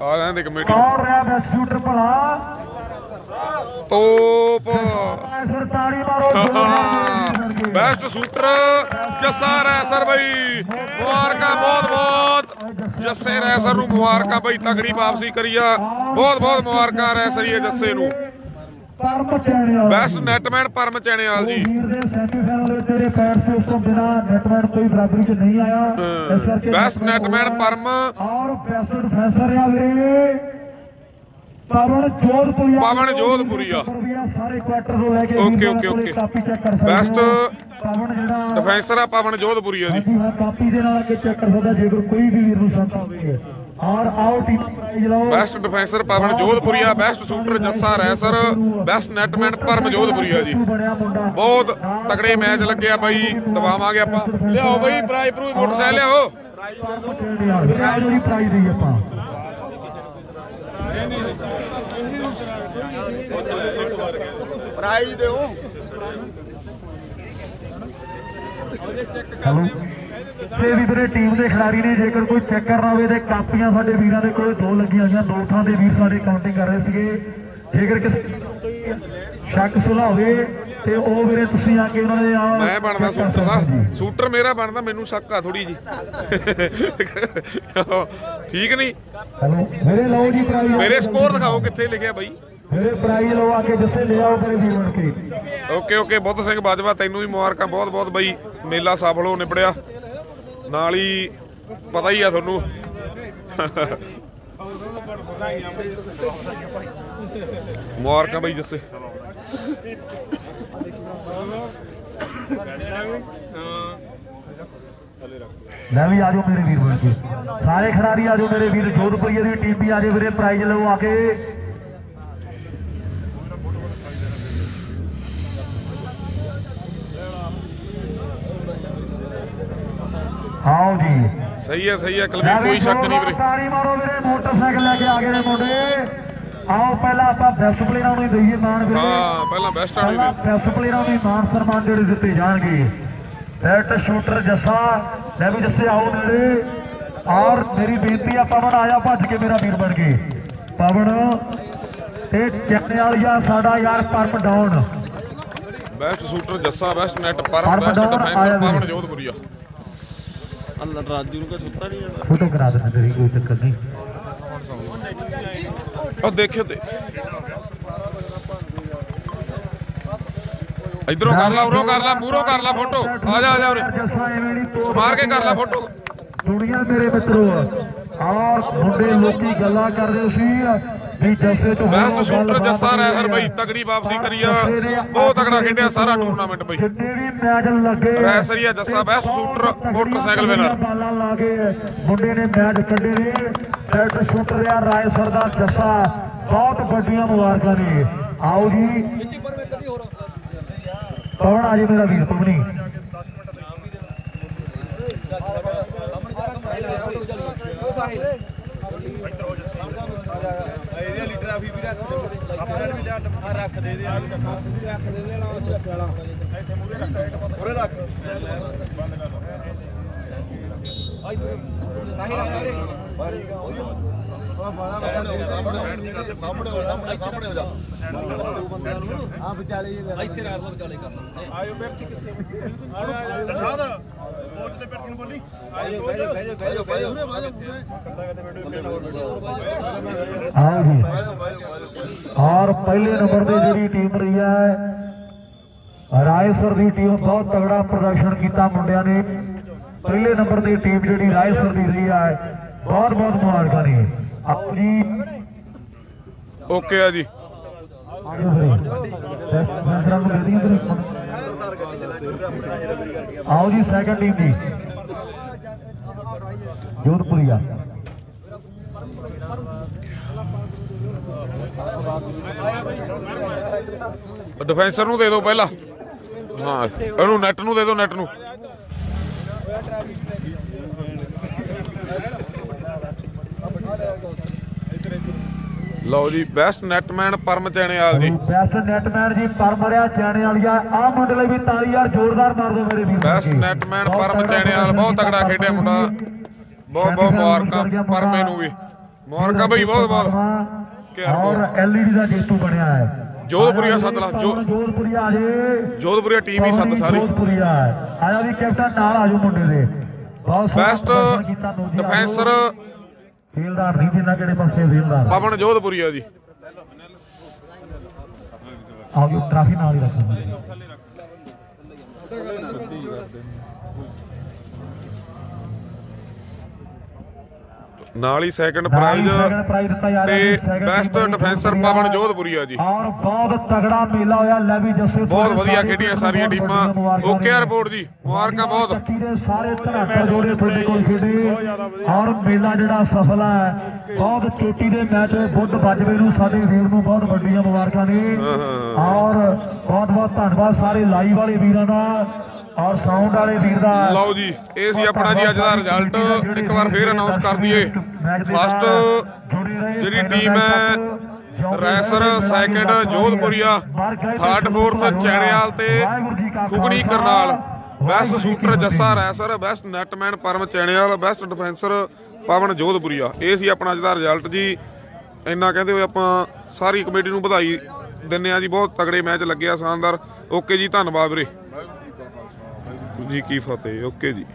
ਆ ਜਾਂਦੇ ਕਮੇਟੀ ਕੌਣ ਰਿਹਾ ਬੈਸਟ ਸ਼ੂਟਰ ਭਲਾ ਤੋਪ ਸਰਤਾੜੀ ਮਾਰੋ ਬੈਸਟ ਸ਼ੂਟਰ ਜੱਸਾ ਰੈਸਰ ਬਈ ਮੁਬਾਰਕਾਂ ਬਹੁਤ ਜੱਸੇ ਰੈਸਰ ਨੂੰ ਮੁਬਾਰਕਾਂ ਬਈ ਤਗੜੀ ਵਾਪਸੀ ਕਰੀ ਆ ਬਹੁਤ ਮੁਬਾਰਕਾਂ ਰੈਸਰੀਏ ਜੱਸੇ ਨੂੰ ਪਰਮ ਚੈਣਿਆਲ ਬੈਸਟ ਨੈਟਮੈਨ ਪਰਮ ਚੈਣਿਆਲ ਜੀ ਵੀਰ ਦੇ ਸੈਮੀਫਾਈਨਲ ਵਿੱਚ ਤੇਰੇ ਪੈਰ ਸੇ ਉਸ ਤੋਂ ਬਿਨਾ ਨੈਟਮੈਨ ਕੋਈ ਬਰਾਬਰੀ ਚ ਨਹੀਂ ਆਇਆ ਇਸ ਕਰਕੇ ਬੈਸਟ ਨੈਟਮੈਨ ਪਰਮ ਔਰ ਬੈਸਟ ਡਿਫੈਂਸਰ ਆ ਵੀਰੇ ਪਵਨ ਜੋਧਪੁਰੀਆ ਸਾਰੇ ਕੁਆਟਰ ਤੋਂ ਲੈ ਕੇ ਓਕੇ ਕਾਪੀ ਚੈੱਕ ਕਰ ਸਕਦੇ ਬੈਸਟ ਪਵਨ ਜਿਹੜਾ ਡਿਫੈਂਸਰ ਆ ਪਵਨ ਜੋਧਪੁਰੀਆ ਜੀ ਕਾਪੀ ਦੇ ਨਾਲ ਕੇ ਚੈੱਕ ਕਰ ਸਕਦਾ ਜੇਕਰ ਕੋਈ ਵੀ ਵੀਰ ਨੂੰ ਸ਼ੱਕ ਹੋਵੇ ਔਰ ਆਓ ਟੀਮ ਪ੍ਰਾਈਜ਼ ਲਓ best defencer Pawan Jodhpuria best shooter Jassa Raisar best netman Param Jodhpuria ji ਬਹੁਤ ਤਕੜੇ ਮੈਚ ਲੱਗਿਆ ਬਾਈ ਦਵਾਵਾਂਗੇ ਆਪਾਂ ਲਿਆਓ ਬਾਈ ਪ੍ਰਾਈਜ਼ ਪ੍ਰੂਫ ਮੋਟਰਸਾਈਕਲ ਲਿਆਓ ਪ੍ਰਾਈਜ਼ ਦੀ ਆਪਾਂ ਪ੍ਰਾਈਜ਼ ਦਿਓ ਹੈਲੋ ਤੇ ਵੀ ਵੀਰੇ ਟੀਮ ਦੇ ਖਿਡਾਰੀ ਨੇ ਜੇਕਰ ਕੋਈ ਚੈੱਕ ਕਰਨਾ ਹੋਵੇ ਤੇ ਕਾਪੀਆਂ ਸਾਡੇ ਵੀਰਾਂ ਦੇ ਕੋਲ ਦੋ ਲੱਗੀਆਂ ਹੋਈਆਂ ਦੋ ਥਾਂ ਦੇ ਵੀਰ ਸਾਡੇ ਕਾਊਂਟਿੰਗ ਕਰ ਰਹੇ ਸੀਗੇ ਜੇਕਰ ਕਿਸੇ ਸ਼ੱਕ ਸੁਲਾ ਹੋਵੇ ਤੇ ਉਹ ਵੀਰੇ ਤੁਸੀਂ ਆ ਕੇ ਉਹਨਾਂ ਦੇ ਮੈਂ ਬਣਦਾ ਸ਼ੂਟਰ ਦਾ ਸ਼ੂਟਰ ਮੇਰਾ ਬਣਦਾ ਮੈਨੂੰ ਸ਼ੱਕ ਆ ਥੋੜੀ ਜੀ ਠੀਕ ਨਹੀਂ ਹੈਲੋ ਮੇਰੇ ਲਓ ਜੀ ਪ੍ਰਾਈਜ਼ ਮੇਰੇ ਸਕੋਰ ਦਿਖਾਓ ਕਿੱਥੇ ਲਿਖਿਆ ਬਾਈ ਮੇਰੇ ਪ੍ਰਾਈਜ਼ ਲਓ ਆ ਕੇ ਜਿੱਥੇ ਲੈ ਆਓ ਮੇਰੇ ਵੀਰ ਬਣ ਕੇ ਓਕੇ ਬੁੱਧ ਸਿੰਘ ਬਾਜਵਾ ਤੈਨੂੰ ਵੀ ਮੁਬਾਰਕਾਂ ਬਹੁਤ ਬਾਈ ਮੇਲਾ ਸਫਲ ਹੋ ਨਿਬੜਿਆ ਨਾਲ ਹੀ ਪਤਾ ਹੀ ਆ ਤੁਹਾਨੂੰ ਮੁਬਾਰਕਾਂ ਬਾਈ ਜੱਸੇ ਲੈ ਵੀ ਆ ਜਾਓ ਮੇਰੇ ਵੀਰ ਬਣ ਕੇ ਸਾਰੇ ਖਿਡਾਰੀ ਆ ਜਾਓ ਮੇਰੇ ਵੀਰ ਜੋਧਪੁਰੀਆ ਦੀ ਟੀਮ ਵੀ ਆ ਜਾਓ ਵੀਰੇ ਪ੍ਰਾਈਜ਼ ਲਓ ਆ ਕੇ ਆਓ ਜੀ ਸਹੀ ਹੈ ਕਲਵੀਰ ਕੋਈ ਸ਼ੱਕ ਨਹੀਂ ਵੀਰੇ ਤਾੜੀ ਮਾਰੋ ਵੀਰੇ ਮੋਟਰਸਾਈਕਲ ਲੈ ਕੇ ਆ ਗਏ ਨੇ ਮੁੰਡੇ ਆਓ ਪਹਿਲਾਂ ਆਪਾਂ ਬੈਸਟ ਪਲੇਅਰਾਂ ਨੂੰ ਦਈਏ ਮਾਣ ਵੀਰੇ ਹਾਂ ਪਹਿਲਾਂ ਬੈਸਟ ਆਣੀ ਪਹਿਲਾਂ ਬੈਸਟ ਪਲੇਅਰਾਂ ਨੂੰ ਮਾਣ ਸਨਮਾਨ ਜਿਹੜੇ ਦਿੱਤੇ ਜਾਣਗੇ ਬੈਟ ਸ਼ੂਟਰ ਜੱਸਾ ਲੈ ਵੀ ਜੱਸੇ ਆਓ ਨੇੜੇ ਔਰ ਮੇਰੀ ਬੇਨਤੀ ਆ ਪਵਨ ਆਇਆ ਭੱਜ ਕੇ ਮੇਰਾ ਵੀਰ ਬਣ ਕੇ ਪਵਨ ਤੇ ਚੱਕਣੇ ਵਾਲੀਆ ਸਾਡਾ ਯਾਰ ਪਰਮ ਡਾਊਨ best shooter Jassa best net Param best defencer Pawan Jodhpuria ਅੱਲਾ ਰਾਜੂ ਨੂੰ ਕਾ ਸੁੱਤਾ ਨਹੀਂ ਜਾਂਦਾ ਫੋਟੋ ਕਰਾ ਦੇਣਾ ਤੇਰੀ ਕੋਈ ਚੱਕਰ ਨਹੀਂ ਉਹ ਦੇਖਿਓ ਤੇ ਇਧਰੋਂ ਕਰ ਲਾ ਉਰੋਂ ਕਰ ਲਾ ਮੂਹਰੋਂ ਕਰ ਲਾ ਫੋਟੋ ਆ ਜਾ ਉਰੇ ਸਮਾਰ ਕੇ ਕਰ ਲਾ ਫੋਟੋ ਦੁਨੀਆ ਮੇਰੇ ਮਿੱਤਰੋ ਔਰ ਮੁੰਡੇ ਲੋਕੀ ਗੱਲਾਂ ਕਰਦੇ ਸੀ ਵੀ ਜੱਸੇ ਤੋਂ ਬੈਸਟ ਸ਼ੂਟਰ ਜੱਸਾ ਰੈਸਰ ਬਈ ਤਗੜੀ ਵਾਪਸੀ ਕਰੀ ਆ ਬਹੁਤ ਤਗੜਾ ਖੇਡਿਆ ਸਾਰਾ ਟੂਰਨਾਮੈਂਟ ਬਈ ਜਿੰਨੇ ਵੀ ਮੈਚ ਲੱਗੇ Raisaria Jassa best shooter motorcycle winner ਬਾਲਾਂ ਲਾ ਕੇ ਮੁੰਡੇ ਨੇ ਮੈਚ ਕੱਢੇ ਨੇ ਬੈਸਟ ਸ਼ੂਟਰ ਆ ਰਾਏਸਰ ਦਾ ਜੱਸਾ ਬਹੁਤ ਵੱਡੀਆਂ ਮੁਬਾਰਕਾਂ ਨੇ ਆਓ ਜੀ ਕੌਣ ਆ ਜੀ ਮੇਰਾ ਵੀਰ ਪਵਨੀ ਰੱਖ ਦੇ ਉਰੇ ਰੱਖ हाँ जी और पहले नंबर की जी टीम रही है रायसर की टीम बहुत तगड़ा प्रदर्शन किया मुंडिया ने पहले नंबर की टीम जी रायसर की रही है बहुत बहुत मुबारक ने अपनी ਓਕੇ ਆ ਜੀ आओ जी सेकंड टीम जी जोधपुरिया ਡਿਫੈਂਸਰ ਨੂੰ ਦੇ ਦਿਓ ਪਹਿਲਾਂ ਹਾਂ ਇਹਨੂੰ ਨੈਟ ਨੂੰ ਦੇ ਦਿਓ ਨੈਟ ਨੂੰ ਲਓ ਜੀ ਬੈਸਟ ਨੈਟਮੈਨ ਪਰਮ ਚੈਣੇਵਾਲ ਜੀ ਬੈਸਟ ਨੈਟਮੈਨ ਜੀ ਪਰਮਰਿਆ ਚੈਣੇ ਵਾਲੀਆ ਆ ਮੁੰਡੇ ਲਈ ਵੀ ਤਾਲੀ ਯਾਰ ਜ਼ੋਰਦਾਰ ਮਾਰ ਦਿਓ ਮੇਰੇ ਵੀਰ ਬੈਸਟ ਨੈਟਮੈਨ ਪਰਮ ਚੈਣੇਵਾਲ ਬਹੁਤ ਤਗੜਾ ਖੇਡਿਆ ਮੁੰਡਾ ਬਹੁਤ ਬਹੁਤ ਮੁਬਾਰਕਾਂ ਪਰਮੇ ਨੂੰ ਵੀ ਮੁਬਾਰਕਾਂ ਬਈ ਬਹੁਤ ਬਹੁਤ ਔਰ ਐਲਈਡੀ ਦਾ ਜੇਤੂ ਬਣਿਆ ਹੈ ਜੋਧਪੁਰੀਆ ਸੱਦ ਲਾ ਜੋਧਪੁਰੀਆ ਆ ਜੇ ਜੋਧਪੁਰੀਆ ਟੀਮ ਹੀ ਸੱਦ ਸਾਰੀ ਜੋਧਪੁਰੀਆ ਆਇਆ ਵੀ ਕੈਪਟਨ ਨਾਲ ਆਜੋ ਮੁੰਡੇ ਦੇ ਬਹੁਤ ਬੈਸਟ ਡਿਫੈਂਸਰ ਫੀਲਡਰ ਨਹੀਂ ਜਿੰਨਾ ਕਿਹੜੇ ਪਾਸੇ ਫੀਲਡਰ ਪਵਨ ਜੋਧਪੁਰੀਆ ਜੀ ਆਜੋ ਟਰਾਫੀ ਨਾਲ ਹੀ ਰੱਖੋ ਨਾਲ ਹੀ ਸੈਕੰਡ ਪ੍ਰਾਈਜ਼ ਤੇ ਬੈਸਟ ਡਿਫੈਂਸਰ ਪਵਨ ਜੋਧਪੁਰੀਆ ਜੀ ਔਰ ਬਹੁਤ ਤਗੜਾ ਮੇਲਾ ਹੋਇਆ ਲੈ ਵੀ ਜੱਸੇ ਬਹੁਤ ਵਧੀਆ ਖੇਡੀਆਂ ਸਾਰੀਆਂ ਟੀਮਾਂ ਓਕੇ ਰਿਪੋਰਟ ਜੀ ਮੁਬਾਰਕਾਂ ਬਹੁਤ ਕੱਟੀ ਦੇ ਸਾਰੇ ਧੜਾਕਾ ਜੋੜੇ ਤੁਹਾਡੇ ਕੋਲ ਖੇਡੇ ਔਰ ਮੇਲਾ ਜਿਹੜਾ ਸਫਲ ਹੈ ਬਹੁਤ ਚੋਟੀ ਦੇ ਮੈਚ ਬੁੱਧ ਬਾਜਵੇ ਨੂੰ ਸਾਡੇ ਵੀਰ ਨੂੰ ਬਹੁਤ ਵੱਡੀਆਂ ਮੁਬਾਰਕਾਂ ਨੇ ਔਰ ਬਹੁਤ ਬਹੁਤ ਧੰਨਵਾਦ ਸਾਰੇ ਲਾਈਵ ਵਾਲੇ ਵੀਰਾਂ ਦਾ ਔਰ ਸਾਊਂਡ ਵਾਲੇ ਵੀਰ ਦਾ ਲਓ ਜੀ ਇਹ ਸੀ ਆਪਣਾ ਜੀ ਅੱਜ ਦਾ ਰਿਜ਼ਲਟ ਇੱਕ ਵਾਰ ਫੇਰ ਅਨਾਉਂਸ ਕਰ ਦਈਏ ਫਸਟ ਜਿਹੜੀ ਟੀਮ ਹੈ Raisar second Jodhpuria third fourth Chainewal ਤੇ ਖੁਗਣੀ Karnal best shooter Jassa Raisar best netman Param Chainewal best defencer Pawan Jodhpuria ਇਹ ਸੀ ਆਪਣਾ ਅੱਜ ਦਾ ਰਿਜ਼ਲਟ ਜੀ ਇੰਨਾ ਕਹਿੰਦੇ ਹੋਏ ਆਪਾਂ ਸਾਰੀ ਕਮੇਟੀ ਨੂੰ ਵਧਾਈ ਦਿੰਦੇ ਆ ਜੀ ਬਹੁਤ ਤਗੜੇ ਮੈਚ ਲੱਗਿਆ ਸ਼ਾਨਦਾਰ ਓਕੇ ਜੀ ਧੰਨਵਾਦ ਵੀਰੇ ਜੀ ਕੀ ਫਤਿਹ ਓਕੇ ਜੀ।